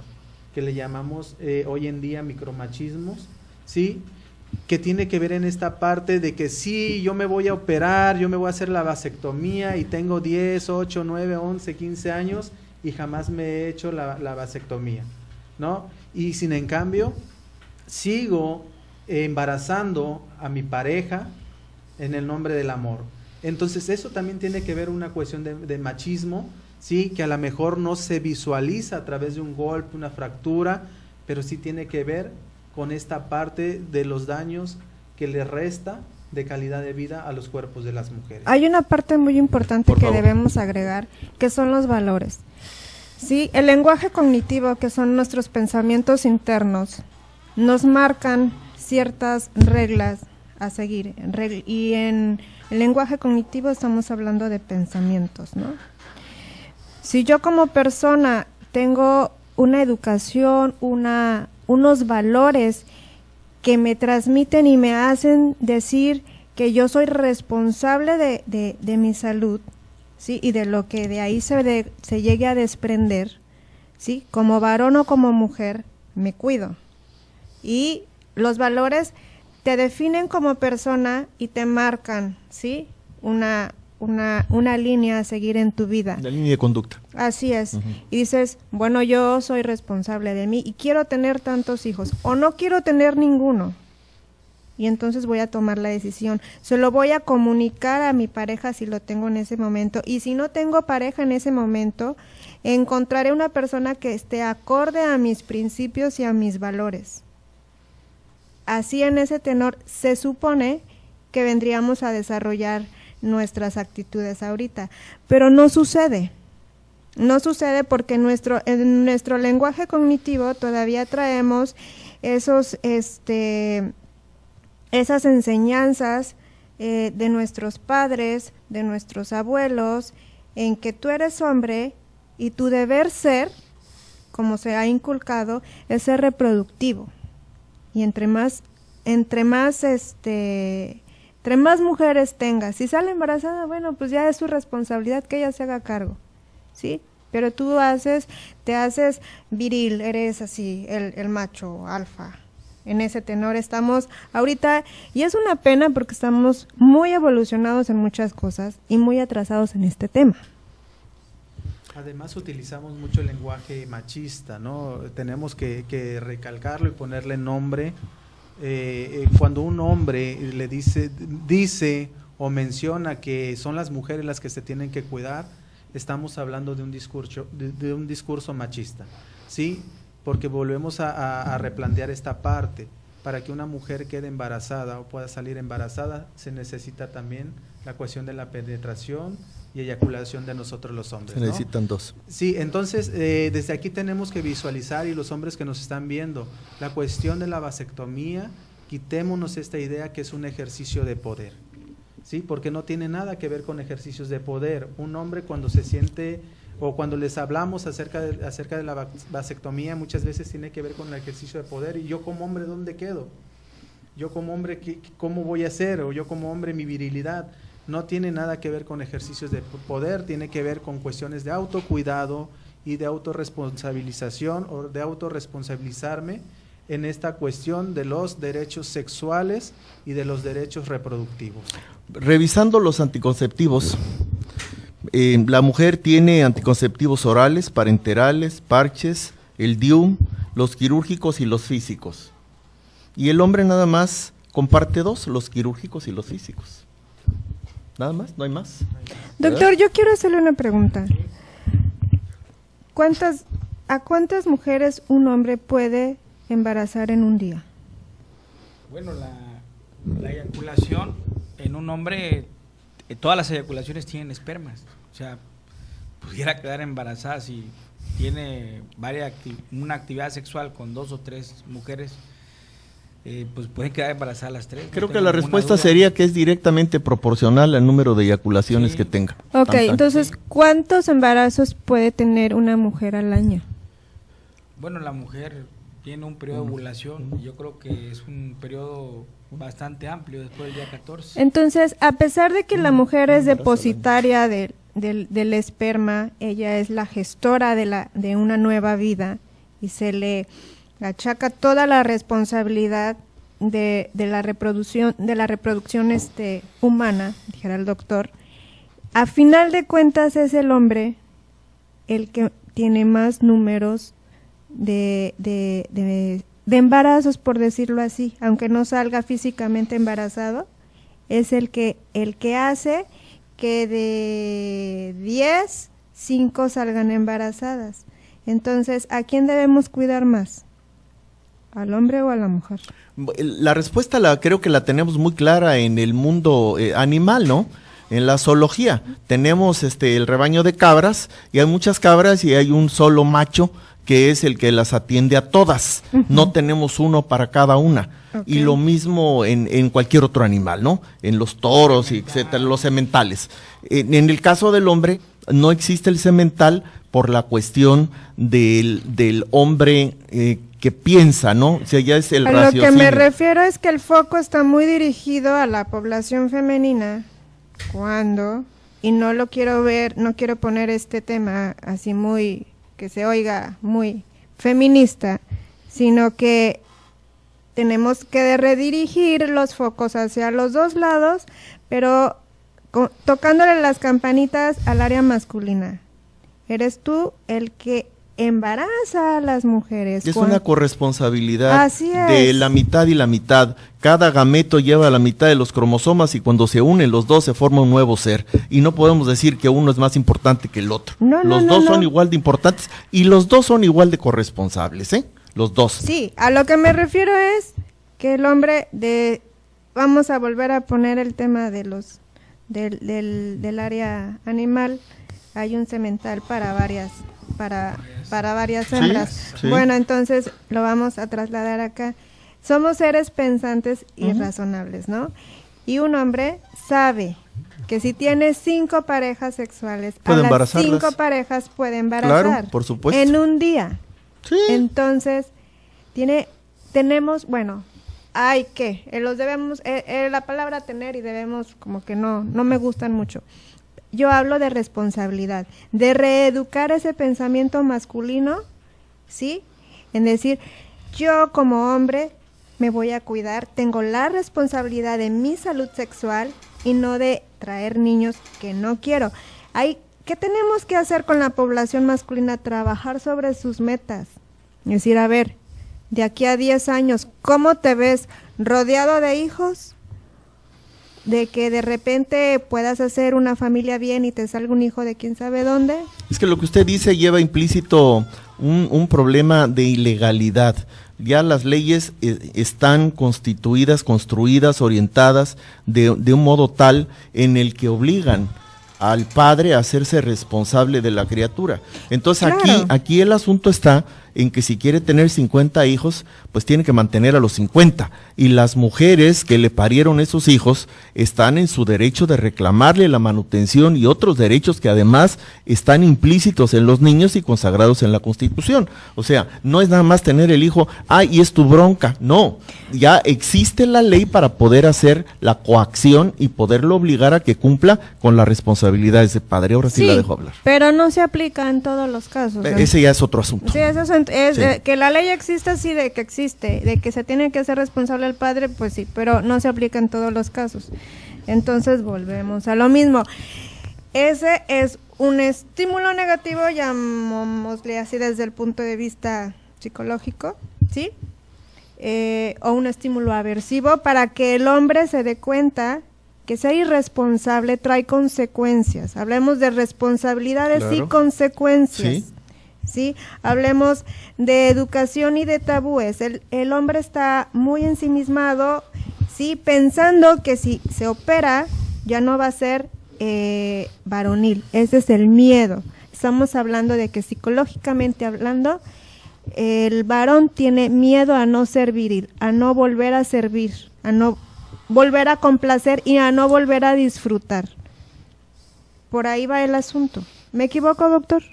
que le llamamos hoy en día micromachismos, ¿sí? Que tiene que ver en esta parte de que sí, yo me voy a operar, yo me voy a hacer la vasectomía y tengo 10, 8, 9, 11, 15 años y jamás me he hecho la vasectomía, ¿no? Y sin en cambio, sigo embarazando a mi pareja en el nombre del amor. Entonces eso también tiene que ver una cuestión de machismo, sí, que a lo mejor no se visualiza a través de un golpe, una fractura, pero sí tiene que ver con esta parte de los daños que le resta de calidad de vida a los cuerpos de las mujeres.
Hay una parte muy importante que debemos agregar, que son los valores. Sí, el lenguaje cognitivo, que son nuestros pensamientos internos, nos marcan ciertas reglas a seguir. Y en el lenguaje cognitivo estamos hablando de pensamientos, ¿no? Si yo como persona tengo una educación, unos valores que me transmiten y me hacen decir que yo soy responsable de mi salud, ¿sí? Y de lo que de ahí se llegue a desprender, ¿sí? Como varón o como mujer, me cuido. Y los valores te definen como persona y te marcan, ¿sí? Una línea a seguir en tu vida.
La línea de conducta.
Así es. Y dices, bueno, yo soy responsable de mí y quiero tener tantos hijos o no quiero tener ninguno. Y entonces voy a tomar la decisión. Se lo voy a comunicar a mi pareja si lo tengo en ese momento. Y si no tengo pareja en ese momento, encontraré una persona que esté acorde a mis principios y a mis valores. Así, en ese tenor, se supone que vendríamos a desarrollar nuestras actitudes ahorita, pero no sucede. No sucede porque en nuestro lenguaje cognitivo todavía traemos esas enseñanzas de nuestros padres, de nuestros abuelos, en que tú eres hombre y tu deber ser, como se ha inculcado, es ser reproductivo. Y entre más mujeres tengas, si sale embarazada, bueno, pues ya es su responsabilidad que ella se haga cargo, ¿sí? Pero tú te haces viril, eres así, el macho alfa. En ese tenor estamos ahorita, y es una pena porque estamos muy evolucionados en muchas cosas y muy atrasados en este tema.
Además utilizamos mucho el lenguaje machista, ¿no? Tenemos que recalcarlo y ponerle nombre. Cuando un hombre le dice o menciona que son las mujeres las que se tienen que cuidar, estamos hablando de un discurso machista, ¿sí? Porque volvemos a replantear esta parte. Para que una mujer quede embarazada o pueda salir embarazada, se necesita también la cuestión de la penetración y eyaculación de nosotros los hombres,
Se necesitan dos.
Sí, entonces desde aquí tenemos que visualizar, y los hombres que nos están viendo, la cuestión de la vasectomía, quitémonos esta idea que es un ejercicio de poder, ¿sí? Porque no tiene nada que ver con ejercicios de poder. Un hombre, cuando se siente, o cuando les hablamos acerca de la vasectomía, muchas veces tiene que ver con el ejercicio de poder. Y yo como hombre, ¿dónde quedo? Yo como hombre, ¿cómo voy a hacer? O yo como hombre, mi virilidad. No tiene nada que ver con ejercicios de poder, tiene que ver con cuestiones de autocuidado y de autorresponsabilización, o de autorresponsabilizarme en esta cuestión de los derechos sexuales y de los derechos reproductivos.
Revisando los anticonceptivos, la mujer tiene anticonceptivos orales, parenterales, parches, el DIU, los quirúrgicos y los físicos. Y el hombre nada más comparte dos, los quirúrgicos y los físicos. Nada más, no hay más.
Doctor, yo quiero hacerle una pregunta. ¿A cuántas mujeres un hombre puede embarazar en un día?
Bueno, la eyaculación en un hombre todas las eyaculaciones tienen espermas, o sea, pudiera quedar embarazada si tiene una actividad sexual con 2 o 3 mujeres, pues pueden quedar embarazadas las 3.
Creo que la respuesta sería que es directamente proporcional al número de eyaculaciones que tenga.
Ok, entonces, ¿cuántos embarazos puede tener una mujer al año?
Bueno, la mujer tiene un periodo de ovulación, yo creo que es un periodo bastante amplio después del día 14.
Entonces, a pesar de que la mujer es depositaria del esperma, ella es la gestora de una nueva vida y se le achaca toda la responsabilidad de la reproducción humana, dijera el doctor. A final de cuentas es el hombre el que tiene más números de embarazos, por decirlo así, aunque no salga físicamente embarazado, es el que hace que de 10, 5 salgan embarazadas. Entonces, ¿a quién debemos cuidar más? ¿Al hombre o a la mujer?
La respuesta creo que la tenemos muy clara en el mundo animal, ¿no? En la zoología tenemos el rebaño de cabras y hay muchas cabras y hay un solo macho que es el que las atiende a todas. No tenemos uno para cada una. Y lo mismo en cualquier otro animal, ¿no? En los toros, y etcétera, los sementales. En el caso del hombre, no existe el semental por la cuestión del hombre que piensa, ¿no? O sea, ya es el raciocinio.
A lo que me refiero es que el foco está muy dirigido a la población femenina, y no quiero poner este tema así muy, que se oiga muy feminista, sino que tenemos que redirigir los focos hacia los dos lados, pero tocándole las campanitas al área masculina. Eres tú el que embaraza a las mujeres.
Es una corresponsabilidad
Así es.
De la mitad y la mitad. Cada gameto lleva la mitad de los cromosomas y cuando se unen los dos se forma un nuevo ser. Y no podemos decir que uno es más importante que el otro. Los dos son igual de importantes y los dos son igual de corresponsables, ¿eh? Los dos.
Sí, a lo que me refiero es que el hombre vamos a volver a poner el tema de del área animal. Hay un semental para varias hembras.
Sí.
Bueno, entonces lo vamos a trasladar acá. Somos seres pensantes y razonables, ¿no? Y un hombre sabe que si tiene 5 parejas sexuales,
puede
a las 5
embarazarlas.
parejas puede embarazar.
Claro, por supuesto.
En un día.
Sí.
Entonces, tenemos, bueno, hay que, los debemos, la palabra tener y debemos como que no me gustan mucho. Yo hablo de responsabilidad, de reeducar ese pensamiento masculino, ¿sí? En decir, yo como hombre me voy a cuidar, tengo la responsabilidad de mi salud sexual y no de traer niños que no quiero. ¿Qué tenemos que hacer con la población masculina? Trabajar sobre sus metas. Es decir, a ver, de aquí a 10 años, ¿cómo te ves? ¿Rodeado de hijos? ¿De que de repente puedas hacer una familia bien y te salga un hijo de quién sabe dónde?
Es que lo que usted dice lleva implícito un problema de ilegalidad. Ya las leyes están constituidas, construidas, orientadas de un modo tal en el que obligan al padre a hacerse responsable de la criatura. Entonces
claro.
aquí el asunto está en que si quiere tener 50 hijos, pues tiene que mantener a los 50. Y las mujeres que le parieron esos hijos están en su derecho de reclamarle la manutención y otros derechos que además están implícitos en los niños y consagrados en la Constitución. O sea, no es nada más tener el hijo, y es tu bronca. No, ya existe la ley para poder hacer la coacción y poderlo obligar a que cumpla con las responsabilidades de padre. Ahora sí la dejo hablar.
Pero no se aplica en todos los casos.
Ese ya es otro asunto.
Sí, que la ley exista, sí, de que existe, de que se tiene que hacer responsable el padre, pues sí, pero no se aplica en todos los casos. Entonces volvemos a lo mismo. Ese es un estímulo negativo, llamémosle así desde el punto de vista psicológico, ¿sí? O un estímulo aversivo para que el hombre se dé cuenta que ser irresponsable trae consecuencias. Hablemos de responsabilidades y consecuencias.
Sí.
¿Sí? Hablemos de educación y de tabúes. El hombre está muy ensimismado, sí, pensando que si se opera ya no va a ser varonil. Ese es el miedo. Estamos hablando de que psicológicamente hablando, el varón tiene miedo a no ser viril, a no volver a servir, a no volver a complacer y a no volver a disfrutar. Por ahí va el asunto. ¿Me equivoco, doctor?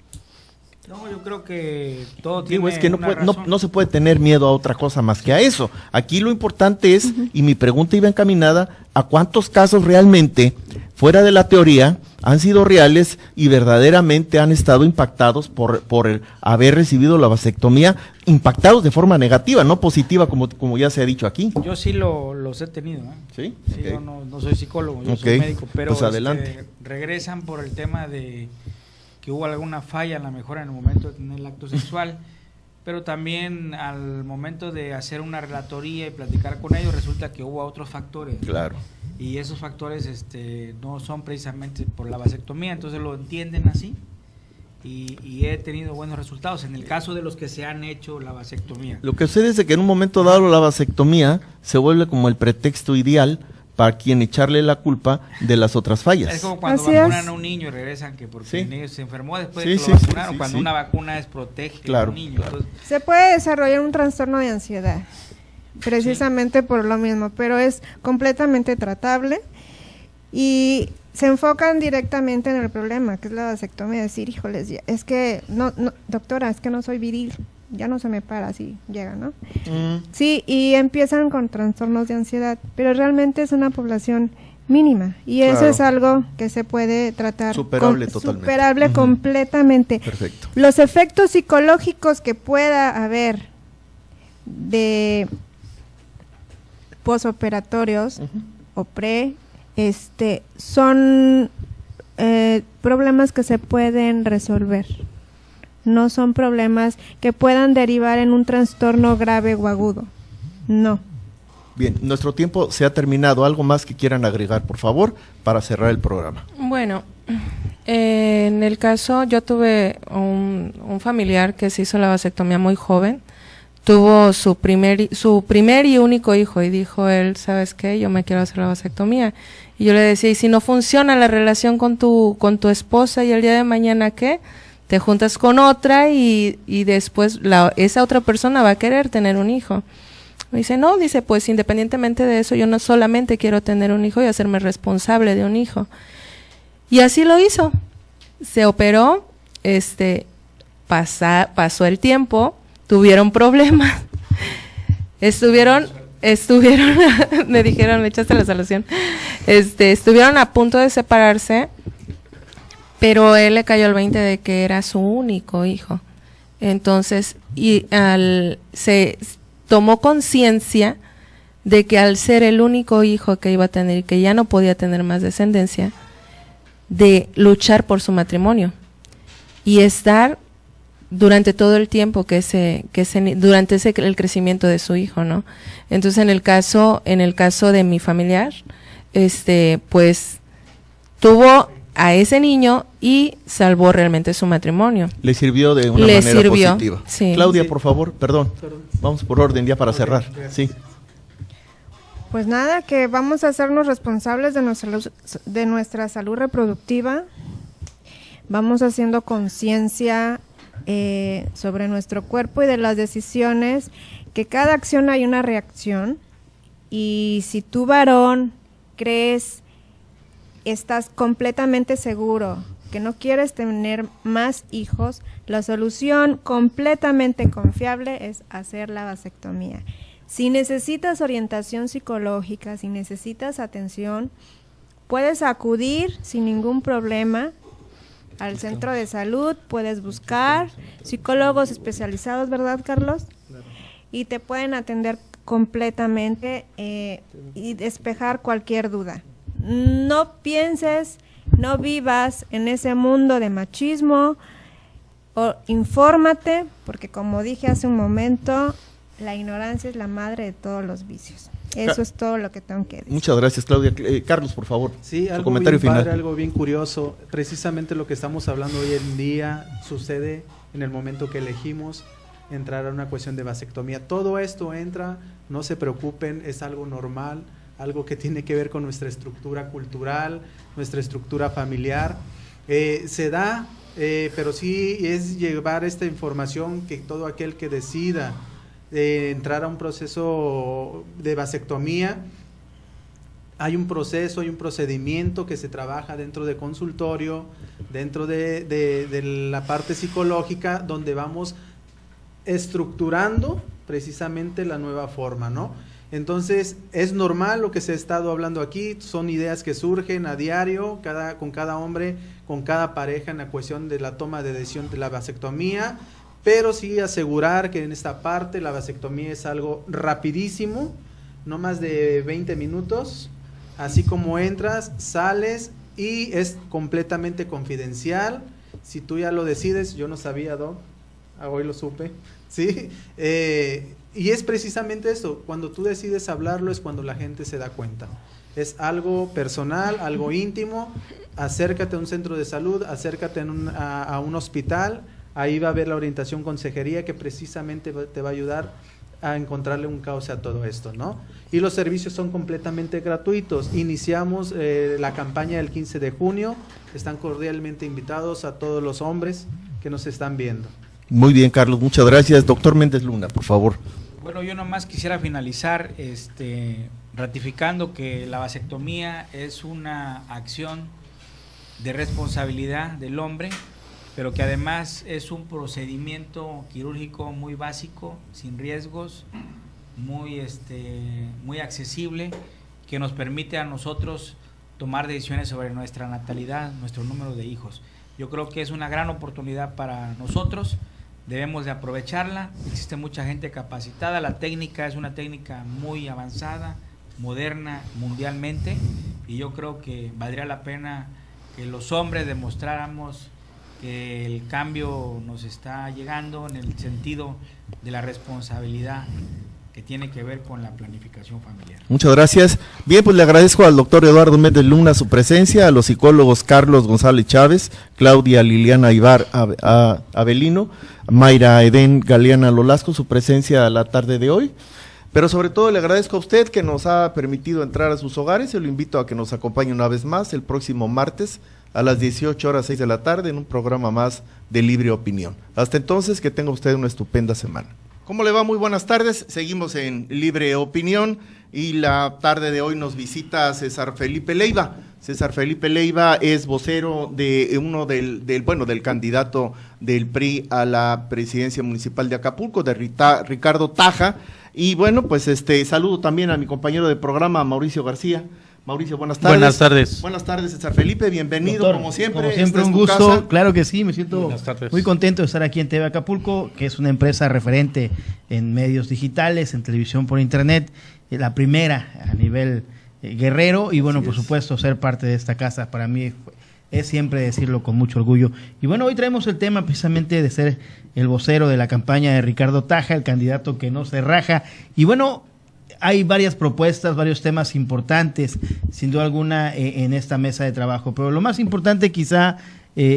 No, yo creo que todo tiene
Digo, es que
una razón.
no se puede tener miedo a otra cosa más que a eso. Aquí lo importante es, y mi pregunta iba encaminada, ¿a cuántos casos realmente, fuera de la teoría, han sido reales y verdaderamente han estado impactados por haber recibido la vasectomía, impactados de forma negativa, no positiva como ya se ha dicho aquí?
Yo sí los he tenido, ¿eh?
¿Sí?
Sí,
Ok.
yo no soy psicólogo, yo
Ok,
soy médico, pero
pues adelante.
regresan por el tema de que hubo alguna falla a lo mejor en el momento de tener el acto sexual, pero también al momento de hacer una relatoría y platicar con ellos resulta que hubo otros factores.
Claro.
Y esos factores no son precisamente por la vasectomía, entonces lo entienden así y he tenido buenos resultados en el caso de los que se han hecho la vasectomía.
Lo que sucede es que en un momento dado la vasectomía se vuelve como el pretexto ideal para quien echarle la culpa de las otras fallas.
Es como cuando
Así
vacunan
es.
a un niño y regresan que porque
Sí.
el niño se enfermó después
Sí,
de que
sí,
lo
sí,
vacunaron,
sí,
cuando
sí.
una vacuna es protege
Claro,
al niño.
claro.
Entonces,
Se puede desarrollar un trastorno de ansiedad, precisamente por lo mismo, pero es completamente tratable y se enfocan directamente en el problema, que es la vasectomía, decir, híjoles, es que, no, doctora, es que no soy viril, ya no se me para, así llega, ¿no? Sí, y empiezan con trastornos de ansiedad, pero realmente es una población mínima y eso
Claro.
es algo que se puede tratar
Superable totalmente.
superable
Ujú.
completamente.
Perfecto.
Los efectos psicológicos que pueda haber de posoperatorios o pre, son problemas que se pueden resolver. No son problemas que puedan derivar en un trastorno grave o agudo. No.
Bien, nuestro tiempo se ha terminado. ¿Algo más que quieran agregar, por favor, para cerrar el programa?
Bueno, en el caso, yo tuve un familiar que se hizo la vasectomía muy joven, tuvo su primer y único hijo y dijo él, ¿sabes qué? Yo me quiero hacer la vasectomía. Y yo le decía, ¿y si no funciona la relación con tu esposa y el día de mañana qué? Te juntas con otra y después esa otra persona va a querer tener un hijo. Me dice, no, dice, pues independientemente de eso, yo no solamente quiero tener un hijo y hacerme responsable de un hijo. Y así lo hizo. Se operó, pasó el tiempo, tuvieron problemas. Estuvieron, me dijeron, me echaste la solución. Estuvieron a punto de separarse, pero él le cayó el 20 de que era su único hijo. Entonces, se tomó conciencia de que al ser el único hijo que iba a tener y que ya no podía tener más descendencia, de luchar por su matrimonio y estar durante todo el tiempo durante el crecimiento de su hijo, ¿no? Entonces en el caso de mi familiar, pues tuvo a ese niño y salvó realmente su matrimonio.
Le sirvió de una manera positiva.
Sí.
Claudia,
Sí.
por favor, perdón. Vamos por orden ya para cerrar. Sí.
Pues nada, que vamos a hacernos responsables de nuestra salud reproductiva. Vamos haciendo conciencia sobre nuestro cuerpo y de las decisiones, que cada acción hay una reacción. Y si tú, varón, estás completamente seguro que no quieres tener más hijos, la solución completamente confiable es hacer la vasectomía. Si necesitas orientación psicológica, si necesitas atención, puedes acudir sin ningún problema al centro de salud, puedes buscar psicólogos especializados, ¿verdad, Carlos? Y te pueden atender completamente y despejar cualquier duda. No pienses, no vivas en ese mundo de machismo, o infórmate, porque como dije hace un momento, la ignorancia es la madre de todos los vicios. Eso es todo lo que tengo que decir.
Muchas gracias, Claudia. Carlos, por favor,
Sí,
su
algo
comentario
bien
final.
padre, algo bien curioso. Precisamente lo que estamos hablando hoy en día sucede en el momento que elegimos entrar a una cuestión de vasectomía. Todo esto entra, no se preocupen, es algo normal. algo que tiene que ver con nuestra estructura cultural, nuestra estructura familiar. Se da, pero sí es llevar esta información que todo aquel que decida entrar a un proceso de vasectomía, hay un proceso, hay un procedimiento que se trabaja dentro de consultorio, dentro de la parte psicológica, donde vamos estructurando precisamente la nueva forma, ¿no? Entonces, es normal lo que se ha estado hablando aquí, son ideas que surgen a diario, con cada hombre, con cada pareja en la cuestión de la toma de decisión de la vasectomía, pero sí asegurar que en esta parte la vasectomía es algo rapidísimo, no más de 20 minutos, así como entras, sales y es completamente confidencial. Si tú ya lo decides, yo no sabía, Doc, hoy lo supe, ¿sí? Y es precisamente eso, cuando tú decides hablarlo es cuando la gente se da cuenta. Es algo personal, algo íntimo, acércate a un centro de salud, acércate a un hospital, ahí va a haber la orientación consejería que precisamente te va a ayudar a encontrarle un cauce a todo esto, ¿no? Y los servicios son completamente gratuitos. Iniciamos la campaña el 15 de junio, están cordialmente invitados a todos los hombres que nos están viendo.
Muy bien, Carlos, muchas gracias. Doctor Méndez Luna, por favor.
Bueno, yo nomás quisiera finalizar ratificando que la vasectomía es una acción de responsabilidad del hombre, pero que además es un procedimiento quirúrgico muy básico, sin riesgos, muy accesible, que nos permite a nosotros tomar decisiones sobre nuestra natalidad, nuestro número de hijos. Yo creo que es una gran oportunidad para nosotros, debemos de aprovecharla, existe mucha gente capacitada, la técnica es una técnica muy avanzada, moderna mundialmente, y yo creo que valdría la pena que los hombres demostráramos que el cambio nos está llegando en el sentido de la responsabilidad que tiene que ver con la planificación familiar.
Muchas gracias. Bien, pues le agradezco al doctor Eduardo Méndez Luna su presencia, a los psicólogos Carlos González Chávez, Claudia Liliana Ibar Avelino, Mayra Edén Galeana Lolasco, su presencia la tarde de hoy. Pero sobre todo le agradezco a usted que nos ha permitido entrar a sus hogares y lo invito a que nos acompañe una vez más el próximo martes a las 18:06 de la tarde en un programa más de Libre Opinión. Hasta entonces, que tenga usted una estupenda semana. ¿Cómo le va? Muy buenas tardes. Seguimos en Libre Opinión y la tarde de hoy nos visita César Felipe Leiva. César Felipe Leiva es vocero de del candidato del PRI a la presidencia municipal de Acapulco, de Ricardo Taja. Y bueno, pues saludo también a mi compañero de programa, Mauricio García. Mauricio, buenas tardes.
Buenas tardes.
Buenas tardes, César Felipe, bienvenido,
Doctor,
como siempre.
Como siempre, un gusto, casa. Claro que sí, me siento muy contento de estar aquí en TV Acapulco, que es una empresa referente en medios digitales, en televisión por internet, la primera a nivel Guerrero, y bueno, por supuesto, ser parte de esta casa para mí es siempre decirlo con mucho orgullo. Y bueno, hoy traemos el tema precisamente de ser el vocero de la campaña de Ricardo Taja, el candidato que no se raja, y bueno, hay varias propuestas, varios temas importantes, sin duda alguna, en esta mesa de trabajo. Pero lo más importante quizá,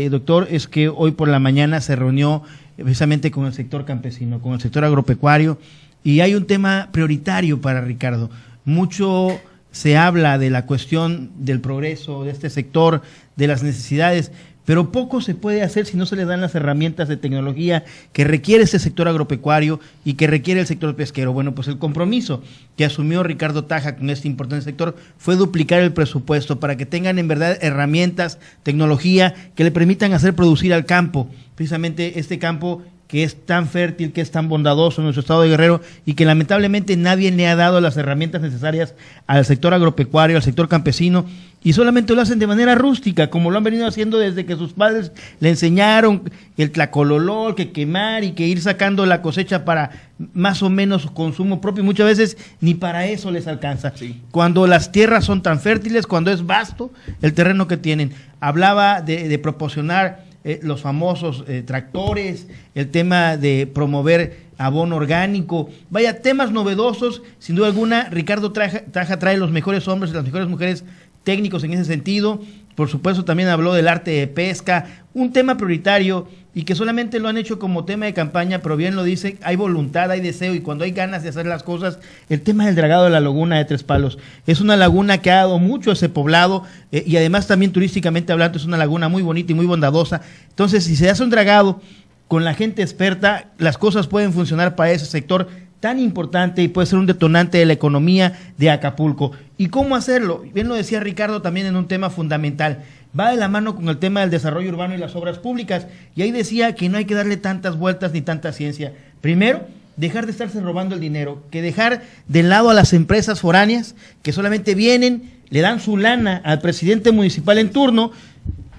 doctor, es que hoy por la mañana se reunió precisamente con el sector campesino, con el sector agropecuario, y hay un tema prioritario para Ricardo. Mucho se habla de la cuestión del progreso de este sector, de las necesidades, pero poco se puede hacer si no se le dan las herramientas de tecnología que requiere ese sector agropecuario y que requiere el sector pesquero. Bueno, pues el compromiso que asumió Ricardo Taja con este importante sector fue duplicar el presupuesto para que tengan en verdad herramientas, tecnología que le permitan hacer producir al campo, precisamente este campo que es tan fértil, que es tan bondadoso en nuestro estado de Guerrero y que lamentablemente nadie le ha dado las herramientas necesarias al sector agropecuario, al sector campesino, y solamente lo hacen de manera rústica, como lo han venido haciendo desde que sus padres le enseñaron el tlacololol, que quemar y que ir sacando la cosecha para más o menos consumo propio, muchas veces ni para eso les alcanza. Sí. Cuando las tierras son tan fértiles, cuando es vasto el terreno que tienen. Hablaba de proporcionar los famosos tractores, el tema de promover abono orgánico, vaya, temas novedosos, sin duda alguna. Ricardo Taja trae los mejores hombres y las mejores mujeres técnicos en ese sentido. Por supuesto, también habló del arte de pesca, un tema prioritario y que solamente lo han hecho como tema de campaña, pero bien lo dice, hay voluntad, hay deseo y cuando hay ganas de hacer las cosas, el tema del dragado de la laguna de Tres Palos. Es una laguna que ha dado mucho a ese poblado y además también turísticamente hablando es una laguna muy bonita y muy bondadosa. Entonces, si se hace un dragado con la gente experta, las cosas pueden funcionar para ese sector tan importante y puede ser un detonante de la economía de Acapulco. ¿Y cómo hacerlo? Bien lo decía Ricardo también en un tema fundamental. Va de la mano con el tema del desarrollo urbano y las obras públicas. Y ahí decía que no hay que darle tantas vueltas ni tanta ciencia. Primero, dejar de estarse robando el dinero, que dejar de lado a las empresas foráneas que solamente vienen, le dan su lana al presidente municipal en turno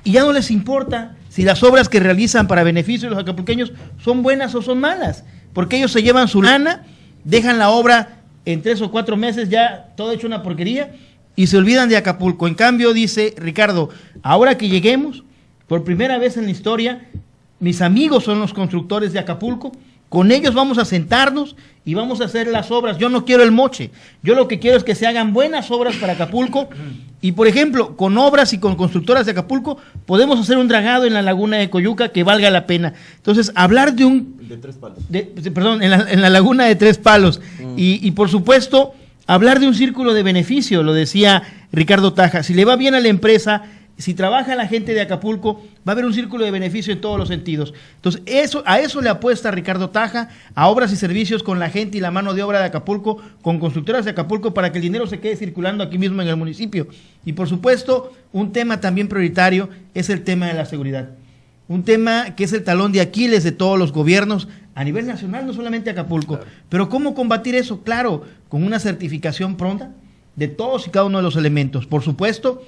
y ya no les importa si las obras que realizan para beneficio de los acapulqueños son buenas o son malas, porque ellos se llevan su lana, dejan la obra en 3 o 4 meses ya todo hecho una porquería y se olvidan de Acapulco. En cambio, dice Ricardo, ahora que lleguemos, por primera vez en la historia, mis amigos son los constructores de Acapulco, con ellos vamos a sentarnos y vamos a hacer las obras. Yo no quiero el moche, yo lo que quiero es que se hagan buenas obras para Acapulco y, por ejemplo, con obras y con constructoras de Acapulco podemos hacer un dragado en la laguna de Coyuca que valga la pena. Entonces, hablar de un...
De Tres Palos.
Perdón, en la laguna de Tres Palos y, por supuesto, hablar de un círculo de beneficio, lo decía Ricardo Taja. Si le va bien a la empresa, si trabaja la gente de Acapulco, va a haber un círculo de beneficio en todos los sentidos. Entonces, a eso le apuesta Ricardo Taja, a obras y servicios con la gente y la mano de obra de Acapulco, con constructoras de Acapulco, para que el dinero se quede circulando aquí mismo en el municipio. Y, por supuesto, un tema también prioritario es el tema de la seguridad. Un tema que es el talón de Aquiles de todos los gobiernos a nivel nacional, no solamente Acapulco. Claro. Pero ¿cómo combatir eso? Claro, con una certificación pronta de todos y cada uno de los elementos. Por supuesto,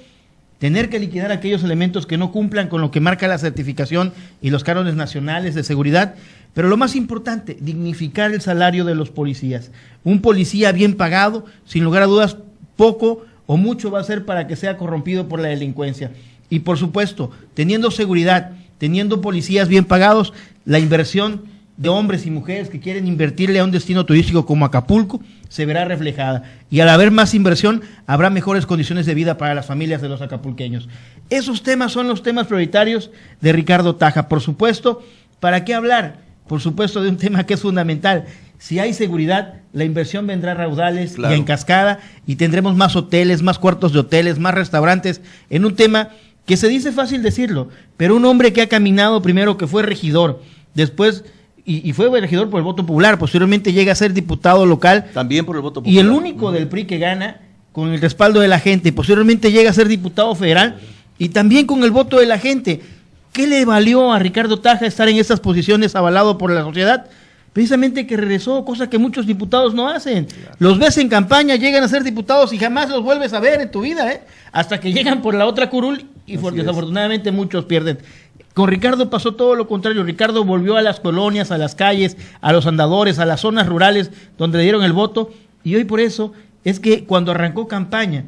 tener que liquidar aquellos elementos que no cumplan con lo que marca la certificación y los cánones nacionales de seguridad, pero lo más importante, dignificar el salario de los policías. Un policía bien pagado, sin lugar a dudas, poco o mucho va a ser para que sea corrompido por la delincuencia. Y por supuesto, teniendo seguridad, teniendo policías bien pagados, la inversión de hombres y mujeres que quieren invertirle a un destino turístico como Acapulco se verá reflejada. Y al haber más inversión, habrá mejores condiciones de vida para las familias de los acapulqueños. Esos temas son los temas prioritarios de Ricardo Taja. Por supuesto, ¿para qué hablar? Por supuesto, de un tema que es fundamental. Si hay seguridad, la inversión vendrá a raudales y en cascada y tendremos más hoteles, más cuartos de hoteles, más restaurantes, en un tema que se dice fácil decirlo, pero un hombre que ha caminado primero, que fue regidor, después... Y fue regidor por el voto popular, posteriormente llega a ser diputado local. También por el voto popular. Y el único del PRI que gana con el respaldo de la gente, posteriormente llega a ser diputado federal y también con el voto de la gente. ¿Qué le valió a Ricardo Taja estar en esas posiciones avalado por la sociedad? Precisamente que regresó, cosa que muchos diputados no hacen. Claro. Los ves en campaña, llegan a ser diputados y jamás los vuelves a ver en tu vida, hasta que llegan por la otra curul y desafortunadamente muchos pierden. Con Ricardo pasó todo lo contrario. Ricardo volvió a las colonias, a las calles, a los andadores, a las zonas rurales donde le dieron el voto. Y hoy por eso es que cuando arrancó campaña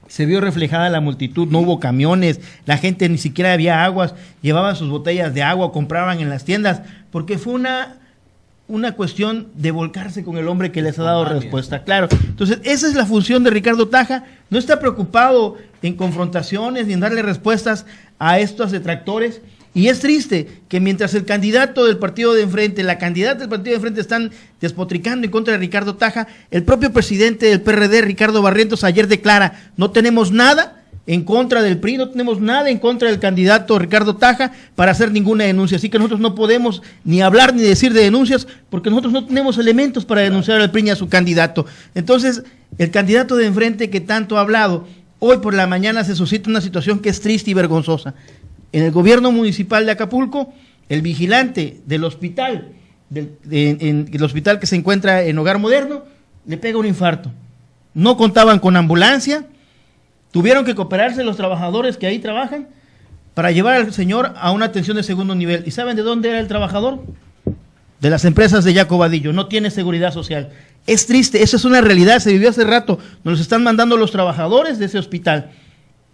se vio reflejada la multitud. No hubo camiones, la gente ni siquiera había aguas, llevaban sus botellas de agua, compraban en las tiendas, porque fue una cuestión de volcarse con el hombre que les ha dado respuesta. Claro, entonces esa es la función de Ricardo Taja. No está preocupado en confrontaciones ni en darle respuestas a estos detractores, y es triste que mientras el candidato del partido de enfrente, la candidata del partido de enfrente están despotricando en contra de Ricardo Taja, el propio presidente del PRD, Ricardo Barrientos, ayer declara: no tenemos nada en contra del PRI, no tenemos nada en contra del candidato Ricardo Taja para hacer ninguna denuncia, así que nosotros no podemos ni hablar ni decir de denuncias porque nosotros no tenemos elementos para denunciar al PRI ni a su candidato. Entonces, el candidato de enfrente que tanto ha hablado, hoy por la mañana se suscita una situación que es triste y vergonzosa. En el gobierno municipal de Acapulco, el vigilante del hospital, el hospital que se encuentra en Hogar Moderno, le pega un infarto. No contaban con ambulancia, tuvieron que cooperarse los trabajadores que ahí trabajan para llevar al señor a una atención de segundo nivel. ¿Y saben de dónde era el trabajador? De las empresas de Yaco Vadillo. No tiene seguridad social. Es triste, eso es una realidad, se vivió hace rato. Nos los están mandando los trabajadores de ese hospital.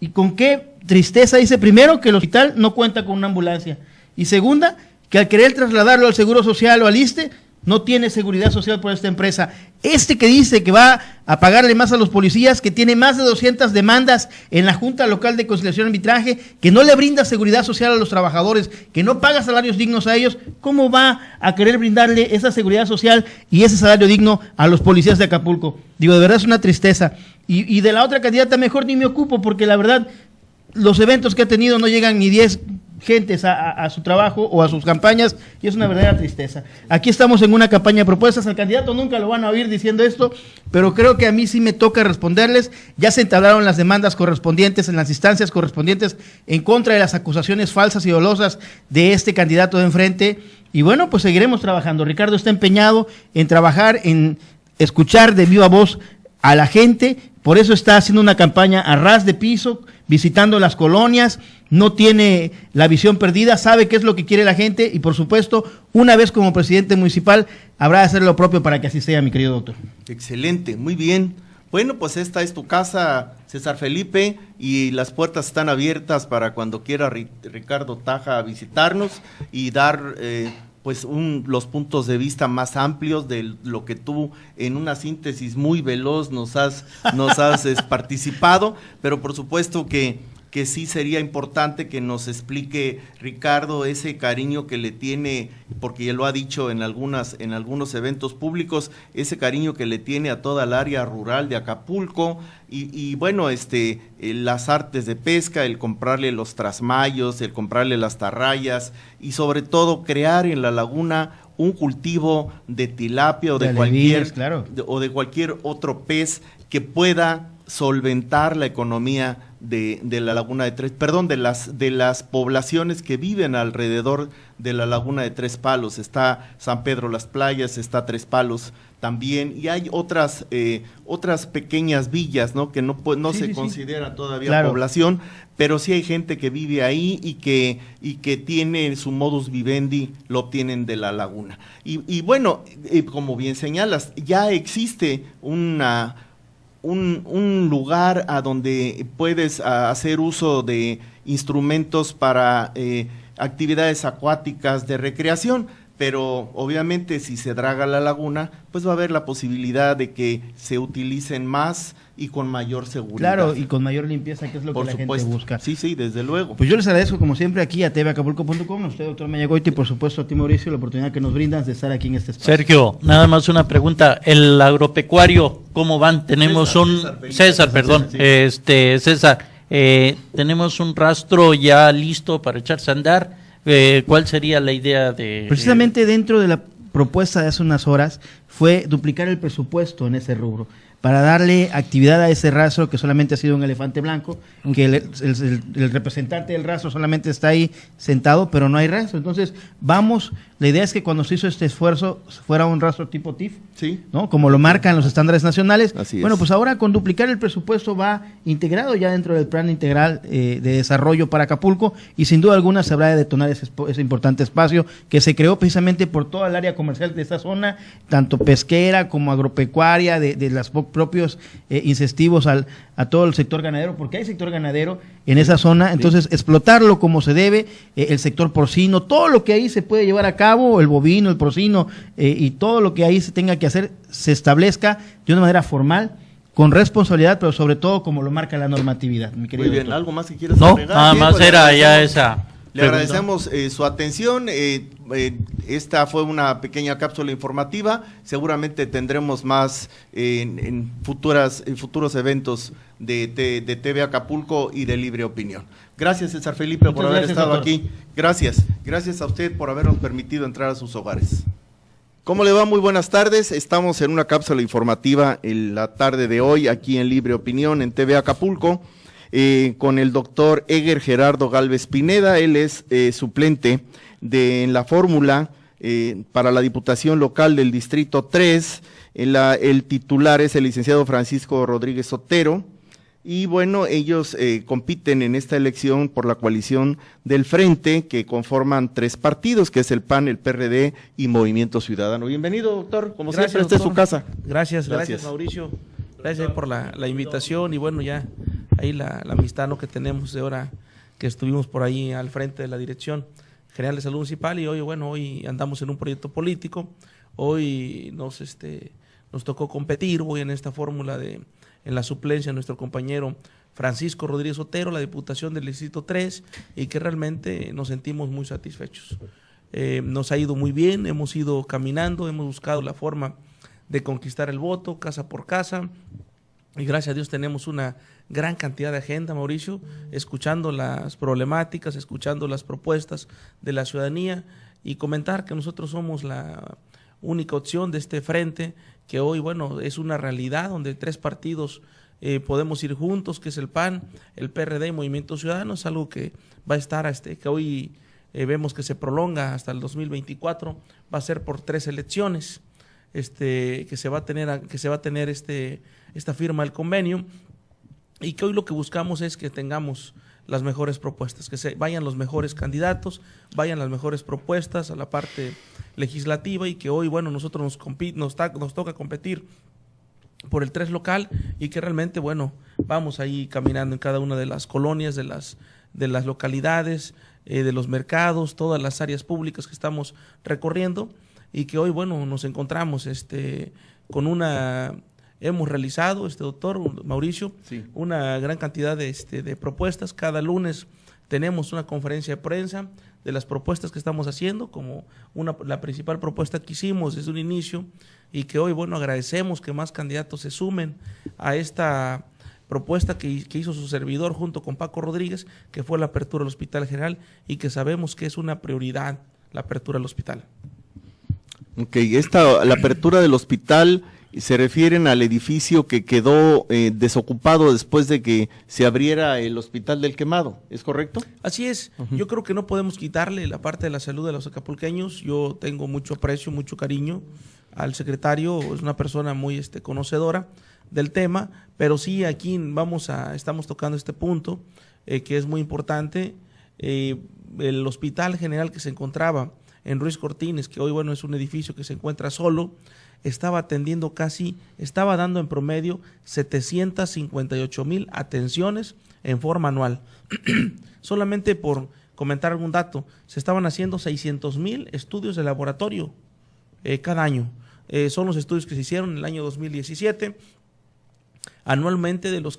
Y con qué tristeza dice, primero, que el hospital no cuenta con una ambulancia. Y segunda, que al querer trasladarlo al Seguro Social o al ISSSTE, no tiene seguridad social por esta empresa. Este que dice que va a pagarle más a los policías, que tiene más de 200 demandas en la Junta Local de Conciliación y Arbitraje, que no le brinda seguridad social a los trabajadores, que no paga salarios dignos a ellos, ¿cómo va a querer brindarle esa seguridad social y ese salario digno a los policías de Acapulco? Digo, de verdad es una tristeza. Y de la otra candidata mejor ni me ocupo, porque la verdad los eventos que ha tenido no llegan ni 10 gentes a su trabajo o a sus campañas, y es una verdadera tristeza. Aquí estamos en una campaña de propuestas, al candidato nunca lo van a oír diciendo esto, pero creo que a mí sí me toca responderles. Ya se entablaron las demandas correspondientes en las instancias correspondientes en contra de las acusaciones falsas y dolosas de este candidato de enfrente, y bueno, pues seguiremos trabajando. Ricardo está empeñado en trabajar, en escuchar de viva voz a la gente, por eso está haciendo una campaña a ras de piso, visitando las colonias, no tiene la visión perdida, sabe qué es lo que quiere la gente y por supuesto, una vez como presidente municipal, habrá de hacer lo propio para que así sea, mi querido doctor.
Excelente, muy bien. Bueno, pues esta es tu casa, César Felipe, y las puertas están abiertas para cuando quiera Ricardo Taja visitarnos y dar pues los puntos de vista más amplios de lo que tú en una síntesis muy veloz nos has participado, pero por supuesto que sí sería importante que nos explique Ricardo ese cariño que le tiene, porque ya lo ha dicho en algunos eventos públicos, ese cariño que le tiene a toda el área rural de Acapulco y bueno, las artes de pesca, el comprarle los trasmayos, el comprarle las tarrayas y sobre todo crear en la laguna un cultivo de tilapia o de cualquier otro pez que pueda solventar la economía de la laguna de de las poblaciones que viven alrededor de la laguna de Tres Palos. Está San Pedro Las Playas, está Tres Palos también, y hay otras pequeñas villas, ¿no? Que no se considera todavía población, pero sí hay gente que vive ahí y que tiene su modus vivendi, lo obtienen de la laguna. Y bueno, como bien señalas, ya existe un lugar a donde puedes hacer uso de instrumentos para actividades acuáticas de recreación, pero obviamente si se draga la laguna, pues va a haber la posibilidad de que se utilicen más y con mayor seguridad.
Claro, y con mayor limpieza, que es lo que la gente busca.
Sí, desde luego.
Pues yo les agradezco como siempre aquí a tvacapulco.com, a usted, doctor Mayagoiti, y por supuesto a ti, Mauricio, la oportunidad que nos brindas de estar aquí en este espacio.
Sergio, nada más una pregunta, el agropecuario, ¿cómo van? Tenemos César, tenemos un rastro ya listo para echarse a andar. ¿Cuál sería la idea de...?
Precisamente dentro de la propuesta de hace unas horas fue duplicar el presupuesto en ese rubro, para darle actividad a ese rastro que solamente ha sido un elefante blanco, que el representante del rastro solamente está ahí sentado, pero no hay rastro. Entonces, la idea es que cuando se hizo este esfuerzo fuera un rastro tipo TIF,
sí,
¿no? Como lo marcan los estándares nacionales.
Bueno,
pues ahora con duplicar el presupuesto va integrado ya dentro del plan integral de desarrollo para Acapulco, y sin duda alguna se habrá de detonar ese importante espacio que se creó precisamente por toda el área comercial de esta zona, tanto pesquera como agropecuaria, de los propios incentivos a todo el sector ganadero, porque hay sector ganadero en esa zona. Entonces explotarlo como se debe, el sector porcino, todo lo que ahí se puede llevar a cabo, el bovino, el porcino, y todo lo que ahí se tenga que hacer, se establezca de una manera formal, con responsabilidad, pero sobre todo como lo marca la normatividad, mi querido.
Muy bien,
doctor.
¿Algo más que quieras agregar?
Nada más era ya esa.
Le agradecemos su atención. Esta fue una pequeña cápsula informativa. Seguramente tendremos más en futuros eventos de TV Acapulco y de Libre Opinión. Gracias, César Felipe, por haber estado aquí. Gracias a usted por habernos permitido entrar a sus hogares. ¿Cómo le va? Muy buenas tardes. Estamos en una cápsula informativa en la tarde de hoy, aquí en Libre Opinión, en TV Acapulco. Con el doctor Eger Gerardo Gálvez Pineda. Él es suplente en la fórmula para la Diputación Local del Distrito 3, el titular es el licenciado Francisco Rodríguez Otero, y bueno, ellos compiten en esta elección por la coalición del Frente, que conforman 3 partidos, que es el PAN, el PRD y Movimiento Ciudadano. Bienvenido, doctor, como siempre, esta es su casa.
Gracias, Mauricio, gracias por la invitación, y bueno, ya ahí la amistad, ¿no?, que tenemos de ahora que estuvimos por ahí al frente de la Dirección General de Salud Municipal, y hoy andamos en un proyecto político. Hoy nos tocó competir, hoy en esta fórmula en la suplencia nuestro compañero Francisco Rodríguez Otero, la Diputación del Distrito 3, y que realmente nos sentimos muy satisfechos. Nos ha ido muy bien, hemos ido caminando, hemos buscado la forma de conquistar el voto, casa por casa, y gracias a Dios tenemos una gran cantidad de agenda, Mauricio, escuchando las problemáticas, escuchando las propuestas de la ciudadanía, y comentar que nosotros somos la única opción de este frente, que hoy, bueno, es una realidad donde 3 partidos podemos ir juntos, que es el PAN, el PRD y Movimiento Ciudadano. Es algo que va a estar, que hoy vemos que se prolonga hasta el 2024, va a ser por 3 elecciones, que se va a tener esta firma del convenio, y que hoy lo que buscamos es que tengamos las mejores propuestas, que se vayan los mejores candidatos, vayan las mejores propuestas a la parte legislativa, y que hoy, bueno, nosotros nos toca competir por el 3 local, y que realmente, bueno, vamos ahí caminando en cada una de las colonias, de las localidades, de los mercados, todas las áreas públicas que estamos recorriendo, y que hoy, bueno, nos encontramos hemos realizado, doctor Mauricio, sí, una gran cantidad de propuestas. Cada lunes tenemos una conferencia de prensa de las propuestas que estamos haciendo, como la principal propuesta que hicimos desde un inicio, y que hoy, bueno, agradecemos que más candidatos se sumen a esta propuesta que hizo su servidor junto con Paco Rodríguez, que fue la apertura del Hospital General, y que sabemos que es una prioridad la apertura del hospital.
Ok, la apertura del hospital se refieren al edificio que quedó desocupado después de que se abriera el Hospital del Quemado, ¿es correcto?
Así es. Yo creo que no podemos quitarle la parte de la salud de los acapulqueños. Yo tengo mucho aprecio, mucho cariño al secretario, es una persona muy conocedora del tema, pero sí aquí estamos tocando este punto que es muy importante. El Hospital General que se encontraba en Ruiz Cortines, que hoy, bueno, es un edificio que se encuentra solo, estaba dando en promedio 758,000 atenciones en forma anual. Solamente por comentar algún dato, se estaban haciendo 600,000 estudios de laboratorio cada año. Son los estudios que se hicieron en el año 2017. Anualmente, de los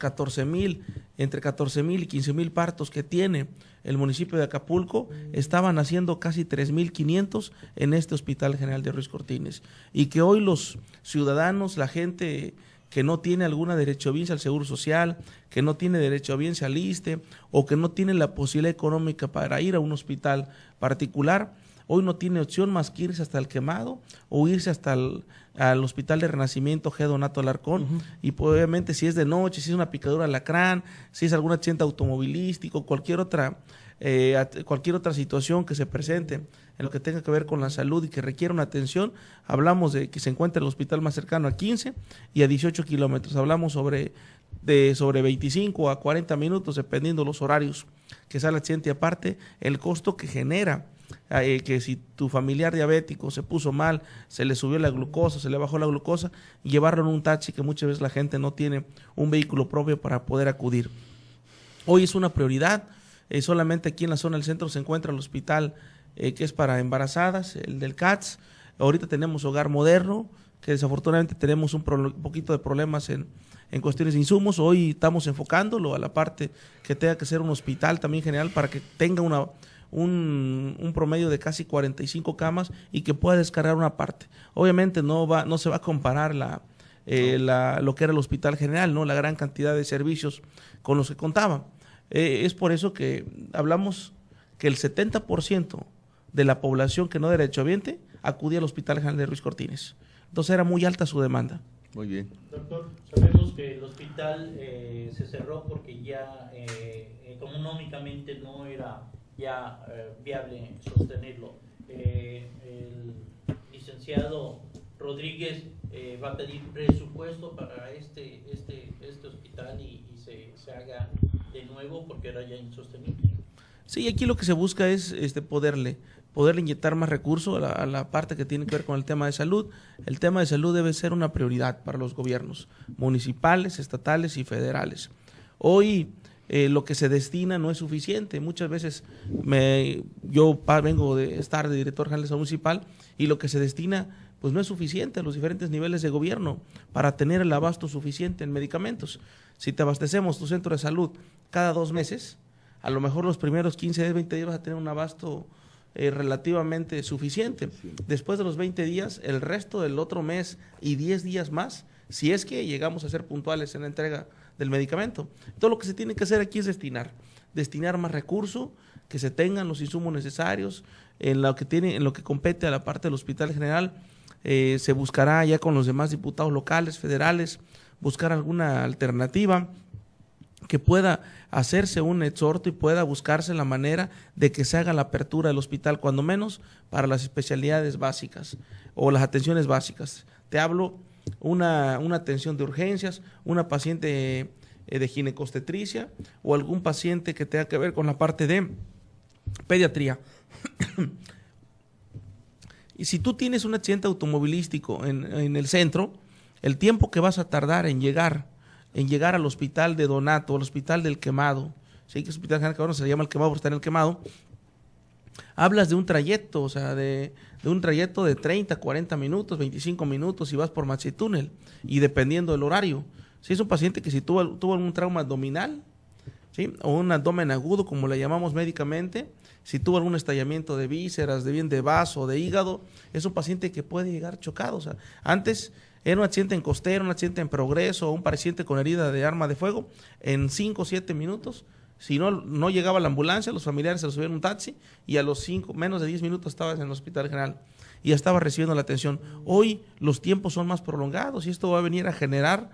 entre 14,000 y 15,000 partos que tiene el municipio de Acapulco, estaban haciendo casi 3,500 en este Hospital General de Ruiz Cortines. Y que hoy los ciudadanos, la gente que no tiene alguna derechohabiencia al Seguro Social, que no tiene derechohabiencia al ISSSTE, o que no tiene la posibilidad económica para ir a un hospital particular, hoy no tiene opción más que irse hasta el Quemado o irse hasta al Hospital de Renacimiento G. Donato Alarcón, y pues, obviamente, si es de noche, si es una picadura de alacrán, si es algún accidente automovilístico, cualquier otra situación que se presente en lo que tenga que ver con la salud y que requiera una atención, hablamos de que se encuentra el hospital más cercano a 15 y a 18 kilómetros. Hablamos sobre 25 a 40 minutos, dependiendo los horarios que sale el accidente, y aparte el costo que genera. Que si tu familiar diabético se puso mal, se le subió la glucosa, se le bajó la glucosa, y llevarlo en un taxi, que muchas veces la gente no tiene un vehículo propio para poder acudir. Hoy es una prioridad. Solamente aquí en la zona del centro se encuentra el hospital que es para embarazadas, el del CATS. Ahorita tenemos Hogar Moderno, que desafortunadamente tenemos un poquito de problemas en cuestiones de insumos. Hoy estamos enfocándolo a la parte que tenga que ser un hospital también general, para que tenga un promedio de casi 45 camas y que pueda descargar una parte. Obviamente no se va a comparar lo que era el Hospital General, ¿no? La gran cantidad de servicios con los que contaba. Es por eso que hablamos que el 70% de la población que no era derechohabiente acudía al Hospital General de Ruiz Cortines. Entonces era muy alta su demanda.
Muy bien.
Doctor, sabemos que el hospital se cerró porque ya económicamente no era ya viable sostenerlo. El licenciado Rodríguez va a pedir presupuesto para este hospital y se haga de nuevo, porque era ya insostenible.
Sí, aquí lo que se busca es poderle inyectar más recursos a la parte que tiene que ver con el tema de salud. El tema de salud debe ser una prioridad para los gobiernos municipales, estatales y federales. Hoy lo que se destina no es suficiente. Muchas veces vengo de estar de director general de salud municipal, y lo que se destina pues no es suficiente a los diferentes niveles de gobierno para tener el abasto suficiente en medicamentos. Si te abastecemos tu centro de salud cada 2 meses, a lo mejor los primeros 15, 20 días vas a tener un abasto relativamente suficiente. Sí. Después de los 20 días, el resto del otro mes y 10 días más, si es que llegamos a ser puntuales en la entrega del medicamento. Todo lo que se tiene que hacer aquí es destinar más recursos, que se tengan los insumos necesarios, en lo que compete a la parte del Hospital General. Se buscará ya con los demás diputados locales, federales, buscar alguna alternativa que pueda hacerse un exhorto y pueda buscarse la manera de que se haga la apertura del hospital, cuando menos para las especialidades básicas o las atenciones básicas. Te hablo una atención de urgencias, una paciente de ginecobstetricia o algún paciente que tenga que ver con la parte de pediatría. Y si tú tienes un accidente automovilístico en el centro, el tiempo que vas a tardar en llegar al hospital de Donato, al hospital del Quemado, sí, que es hospital general, que ahora se llama el Quemado por estar en el Quemado, hablas de un trayecto, o sea, de un trayecto de 30, 40 minutos, 25 minutos si vas por Maxitúnel, y dependiendo del horario. Si es un paciente que si tuvo algún trauma abdominal, ¿sí?, o un abdomen agudo, como le llamamos médicamente, si tuvo algún estallamiento de vísceras, de vaso, de hígado, es un paciente que puede llegar chocado. O sea, antes era un accidente en Costero, un accidente en Progreso, un paciente con herida de arma de fuego, en 5 o 7 minutos, si no llegaba la ambulancia, los familiares se los subían en un taxi y a los menos de 10 minutos estabas en el Hospital General y ya estaba recibiendo la atención. Hoy los tiempos son más prolongados y esto va a venir a generar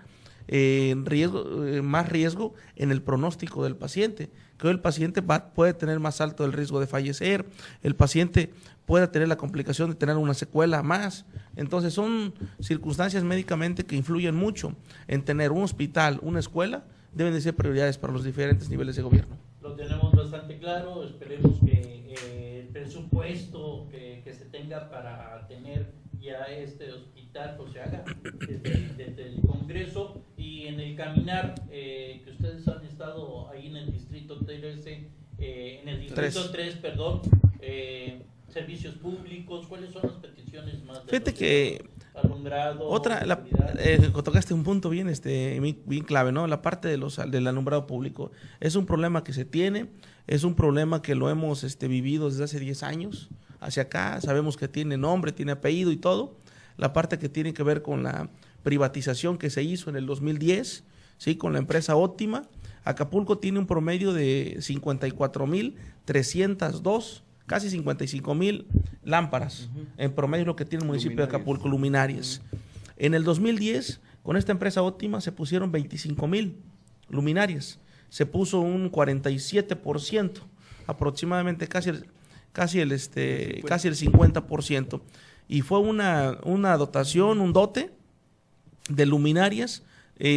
más riesgo en el pronóstico del paciente, que hoy el paciente puede tener más alto el riesgo de fallecer, el paciente puede tener la complicación de tener una secuela más. Entonces son circunstancias médicamente que influyen mucho en tener un hospital, una escuela, deben de ser prioridades para los diferentes niveles de gobierno.
Lo tenemos bastante claro, esperemos que el presupuesto que se tenga para tener ya este hospital pues se haga desde el Congreso, y en el caminar que ustedes han estado ahí en el Distrito 13, en el Distrito 3, perdón, servicios públicos, ¿cuáles son las peticiones más?
Fíjate que
alumbrado,
tocaste un punto bien clave, ¿no? La parte del alumbrado público es un problema que se tiene, es un problema que lo hemos vivido desde hace 10 años hacia acá. Sabemos que tiene nombre, tiene apellido y todo. La parte que tiene que ver con la privatización que se hizo en el 2010, ¿sí?, con la empresa Óptima. Acapulco tiene un promedio de 54,302, casi 55,000 lámparas, en promedio lo que tiene el municipio de Acapulco, luminarias. En el 2010, con esta empresa Óptima, se pusieron 25,000 luminarias, se puso un 47%, aproximadamente casi el 50%, y fue una dotación, un dote de luminarias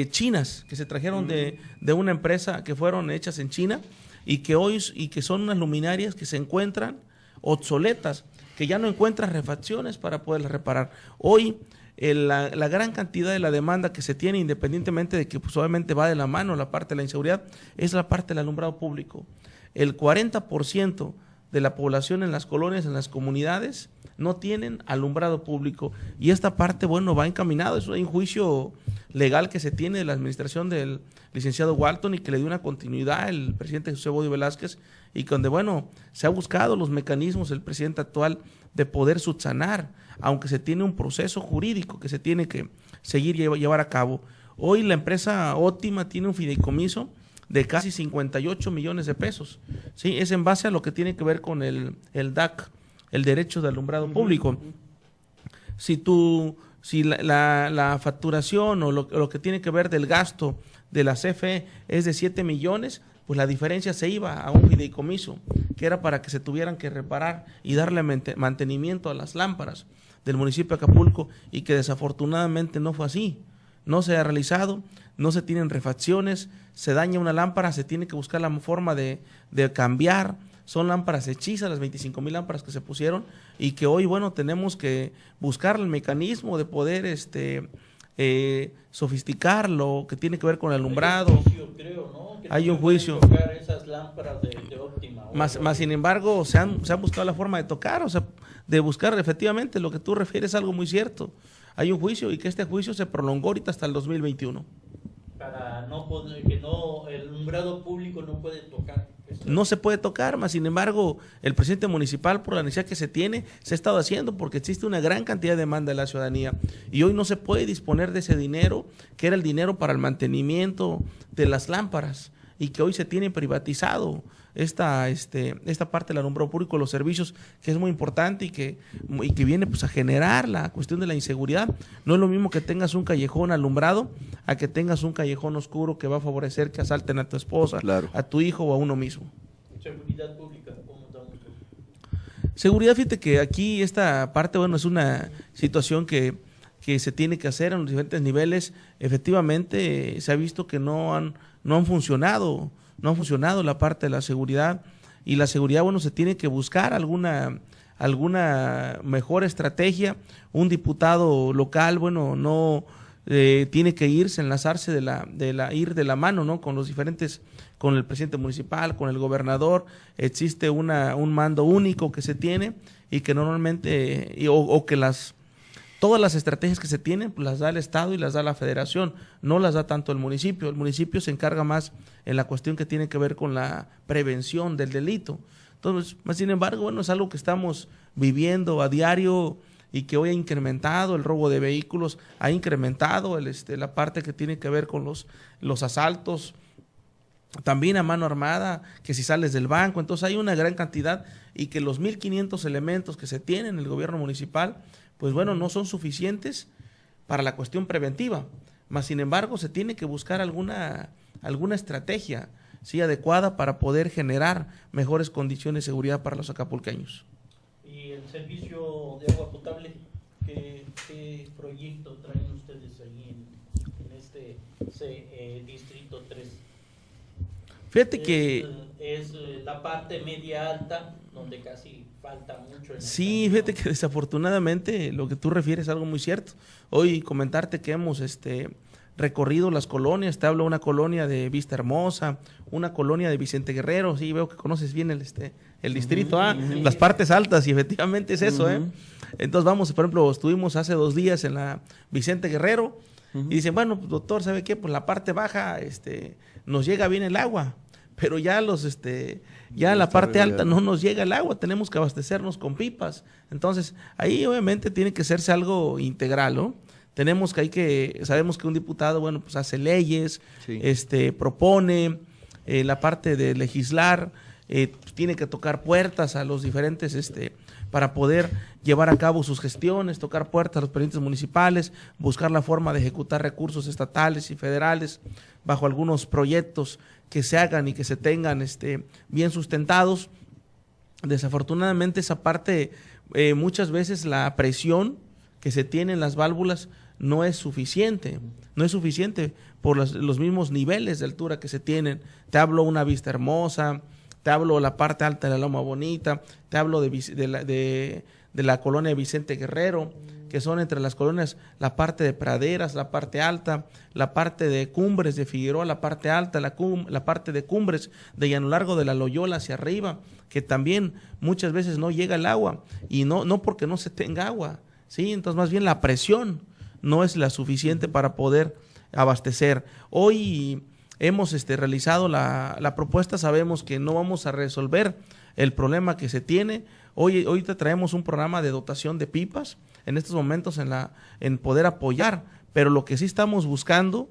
chinas que se trajeron de una empresa que fueron hechas en China, y que son unas luminarias que se encuentran obsoletas, que ya no encuentran refacciones para poderlas reparar. Hoy la gran cantidad de la demanda que se tiene, independientemente de que pues, obviamente va de la mano la parte de la inseguridad, es la parte del alumbrado público. El 40% de la población en las colonias, en las comunidades, no tienen alumbrado público, y esta parte, bueno, va encaminado. Es un juicio legal que se tiene de la administración del licenciado Walton y que le dio una continuidad el presidente José Bodio Velázquez, y donde, bueno, se ha buscado los mecanismos del presidente actual de poder subsanar, aunque se tiene un proceso jurídico que se tiene que seguir llevar a cabo. Hoy la empresa Óptima tiene un fideicomiso de casi 58 millones de pesos, ¿sí? Es en base a lo que tiene que ver con el DAC, el derecho de alumbrado público. Si la facturación o lo que tiene que ver del gasto de la CFE es de 7 millones, pues la diferencia se iba a un fideicomiso, que era para que se tuvieran que reparar y darle mantenimiento a las lámparas del municipio de Acapulco, y que desafortunadamente no fue así. No se ha realizado, no se tienen refacciones, se daña una lámpara, se tiene que buscar la forma de cambiar. Son lámparas hechizas, las 25,000 lámparas que se pusieron, y que hoy, bueno, tenemos que buscar el mecanismo de poder sofisticar lo que tiene que ver con el alumbrado. Hay un juicio.
Esas lámparas de Óptima,
más sin embargo, se han buscado la forma de tocar. O sea, de buscar efectivamente lo que tú refieres, algo muy cierto. Hay un juicio y que este juicio se prolongó ahorita hasta el 2021.
Para no poder, que no, el alumbrado público no puede tocar.
No se puede tocar, más sin embargo, el presidente municipal, por la necesidad que se tiene, se ha estado haciendo porque existe una gran cantidad de demanda de la ciudadanía y hoy no se puede disponer de ese dinero, que era el dinero para el mantenimiento de las lámparas y que hoy se tiene privatizado esta parte del alumbrado público, los servicios, que es muy importante y que viene pues a generar la cuestión de la inseguridad. No es lo mismo que tengas un callejón alumbrado a que tengas un callejón oscuro que va a favorecer que asalten a tu esposa,
claro,
a tu hijo o a uno mismo.
Seguridad pública, ¿cómo estamos?
Seguridad, fíjate que aquí esta parte, bueno, es una situación que se tiene que hacer en los diferentes niveles. Efectivamente, se ha visto que no han funcionado la parte de la seguridad, y la seguridad, bueno, se tiene que buscar alguna mejor estrategia. Un diputado local, bueno, no tiene que enlazarse ir de la mano, ¿no? Con los diferentes, con el presidente municipal, con el gobernador. Existe un mando único que se tiene y que normalmente, todas las estrategias que se tienen, pues las da el Estado y las da la Federación, no las da tanto el municipio. El municipio se encarga más en la cuestión que tiene que ver con la prevención del delito. Entonces, más sin embargo, bueno, es algo que estamos viviendo a diario y que hoy ha incrementado el robo de vehículos, ha incrementado la parte que tiene que ver con los asaltos, también a mano armada, que si sales del banco. Entonces hay una gran cantidad, y que los 1,500 elementos que se tienen en el gobierno municipal, pues bueno, no son suficientes para la cuestión preventiva, mas sin embargo se tiene que buscar alguna estrategia, sí, adecuada para poder generar mejores condiciones de seguridad para los acapulqueños.
¿Y el servicio de agua potable? ¿Qué proyecto traen ustedes ahí en este distrito 3?
Fíjate que
es la parte media alta donde casi falta mucho.
Sí, fíjate que desafortunadamente lo que tú refieres es algo muy cierto. Hoy comentarte que hemos recorrido las colonias. Te hablo de una colonia de Vista Hermosa, una colonia de Vicente Guerrero. Sí, veo que conoces bien el distrito, las partes altas, y efectivamente es eso, Entonces vamos, por ejemplo, estuvimos hace 2 días en la Vicente Guerrero y dicen, bueno, doctor, ¿sabe qué? Pues la parte baja nos llega bien el agua, pero ya ya en la parte alta no nos llega el agua, tenemos que abastecernos con pipas. Entonces, ahí obviamente tiene que hacerse algo integral, ¿no? Sabemos que un diputado, bueno, pues hace leyes, sí, propone la parte de legislar, tiene que tocar puertas a los diferentes, para poder llevar a cabo sus gestiones, tocar puertas a los presidentes municipales, buscar la forma de ejecutar recursos estatales y federales bajo algunos proyectos que se hagan y que se tengan bien sustentados. Desafortunadamente esa parte, muchas veces la presión que se tiene en las válvulas no es suficiente por los mismos niveles de altura que se tienen. Te hablo una Vista Hermosa, te hablo la parte alta de la Loma Bonita, te hablo de la colonia de Vicente Guerrero, que son entre las colonias la parte de Praderas, la parte alta, la parte de Cumbres de Figueroa, la parte alta, la parte de Cumbres de Llano Largo de la Loyola hacia arriba, que también muchas veces no llega el agua, y no porque no se tenga agua, ¿sí? Entonces más bien la presión no es la suficiente para poder abastecer. Hoy hemos realizado la propuesta, sabemos que no vamos a resolver el problema que se tiene. Hoy te traemos un programa de dotación de pipas en estos momentos en poder apoyar, pero lo que sí estamos buscando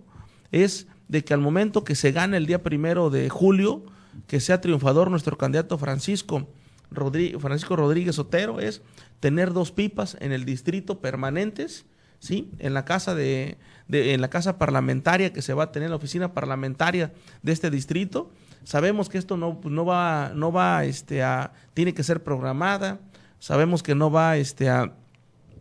es de que al momento que se gane el día 1 de julio, que sea triunfador nuestro candidato Francisco Rodríguez Otero, es tener 2 pipas en el distrito permanentes, ¿sí? En la casa en la casa parlamentaria que se va a tener, la oficina parlamentaria de este distrito. Sabemos que esto no va tiene que ser programada, sabemos que no va a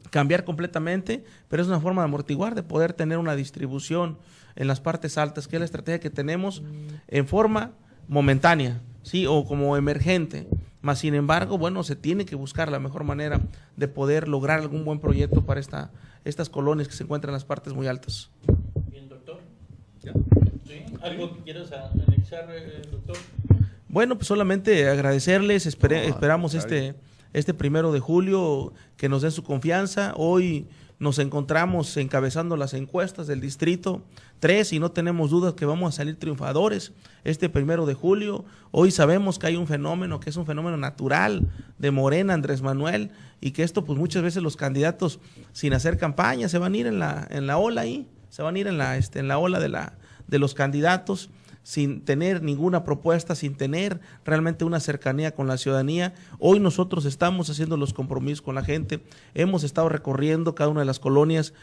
cambiar completamente, pero es una forma de amortiguar, de poder tener una distribución en las partes altas, que es la estrategia que tenemos en forma momentánea, ¿sí? O como emergente. Mas sin embargo, bueno, se tiene que buscar la mejor manera de poder lograr algún buen proyecto para estas colonias que se encuentran en las partes muy altas.
Bien, doctor. ¿Sí? ¿Algo que quieras anexar, doctor?
Bueno, pues solamente agradecerles, esperamos este 1 de julio, que nos den su confianza. Hoy nos encontramos encabezando las encuestas del Distrito 3 y no tenemos dudas que vamos a salir triunfadores este 1 de julio. Hoy sabemos que hay un fenómeno, que es un fenómeno natural de Morena, Andrés Manuel, y que esto pues muchas veces los candidatos sin hacer campaña se van a ir en la ola ahí, se van a ir en la ola de los candidatos, sin tener ninguna propuesta, sin tener realmente una cercanía con la ciudadanía. Hoy nosotros estamos haciendo los compromisos con la gente, hemos estado recorriendo cada una de las colonias.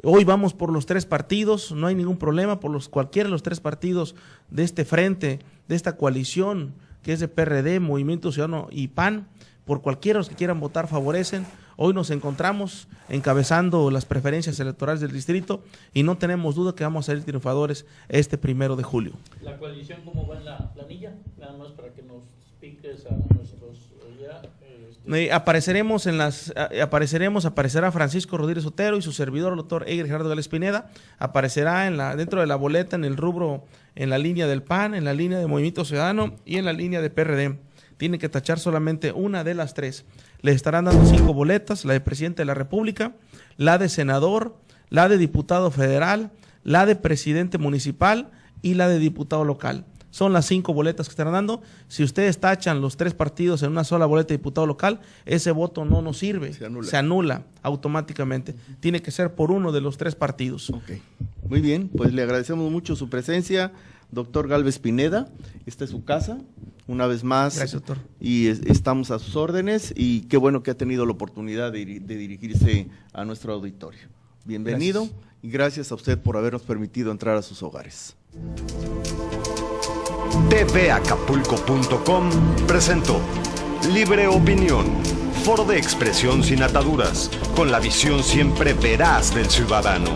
Hoy vamos por los 3 partidos, no hay ningún problema, por cualquiera de los 3 partidos de este frente, de esta coalición que es de PRD, Movimiento Ciudadano y PAN, por cualquiera de los que quieran votar favorecen. Hoy nos encontramos encabezando las preferencias electorales del distrito y no tenemos duda que vamos a salir triunfadores este 1 de julio.
¿La coalición cómo va en la planilla? Nada más para que nos piques a nuestros...
Aparecerá Francisco Rodríguez Otero y su servidor, el doctor Egger Gerardo Gálvez Pineda. Aparecerá dentro de la boleta, en el rubro, en la línea del PAN, en la línea de Movimiento Ciudadano y en la línea de PRD. Tiene que tachar solamente una de las 3. Le estarán dando 5 boletas, la de presidente de la República, la de senador, la de diputado federal, la de presidente municipal y la de diputado local. Son las 5 boletas que estarán dando. Si ustedes tachan los 3 partidos en una sola boleta de diputado local, ese voto no nos sirve, se anula automáticamente. Tiene que ser por uno de los 3 partidos.
Okay. Muy bien, pues le agradecemos mucho su presencia, doctor Gálvez Pineda. Esta es su casa, una vez más.
Gracias, doctor.
Y estamos a sus órdenes y qué bueno que ha tenido la oportunidad de dirigirse a nuestro auditorio. Bienvenido. Gracias. Y gracias a usted por habernos permitido entrar a sus hogares.
tvacapulco.com presentó Libre Opinión, foro de expresión sin ataduras, con la visión siempre veraz del ciudadano.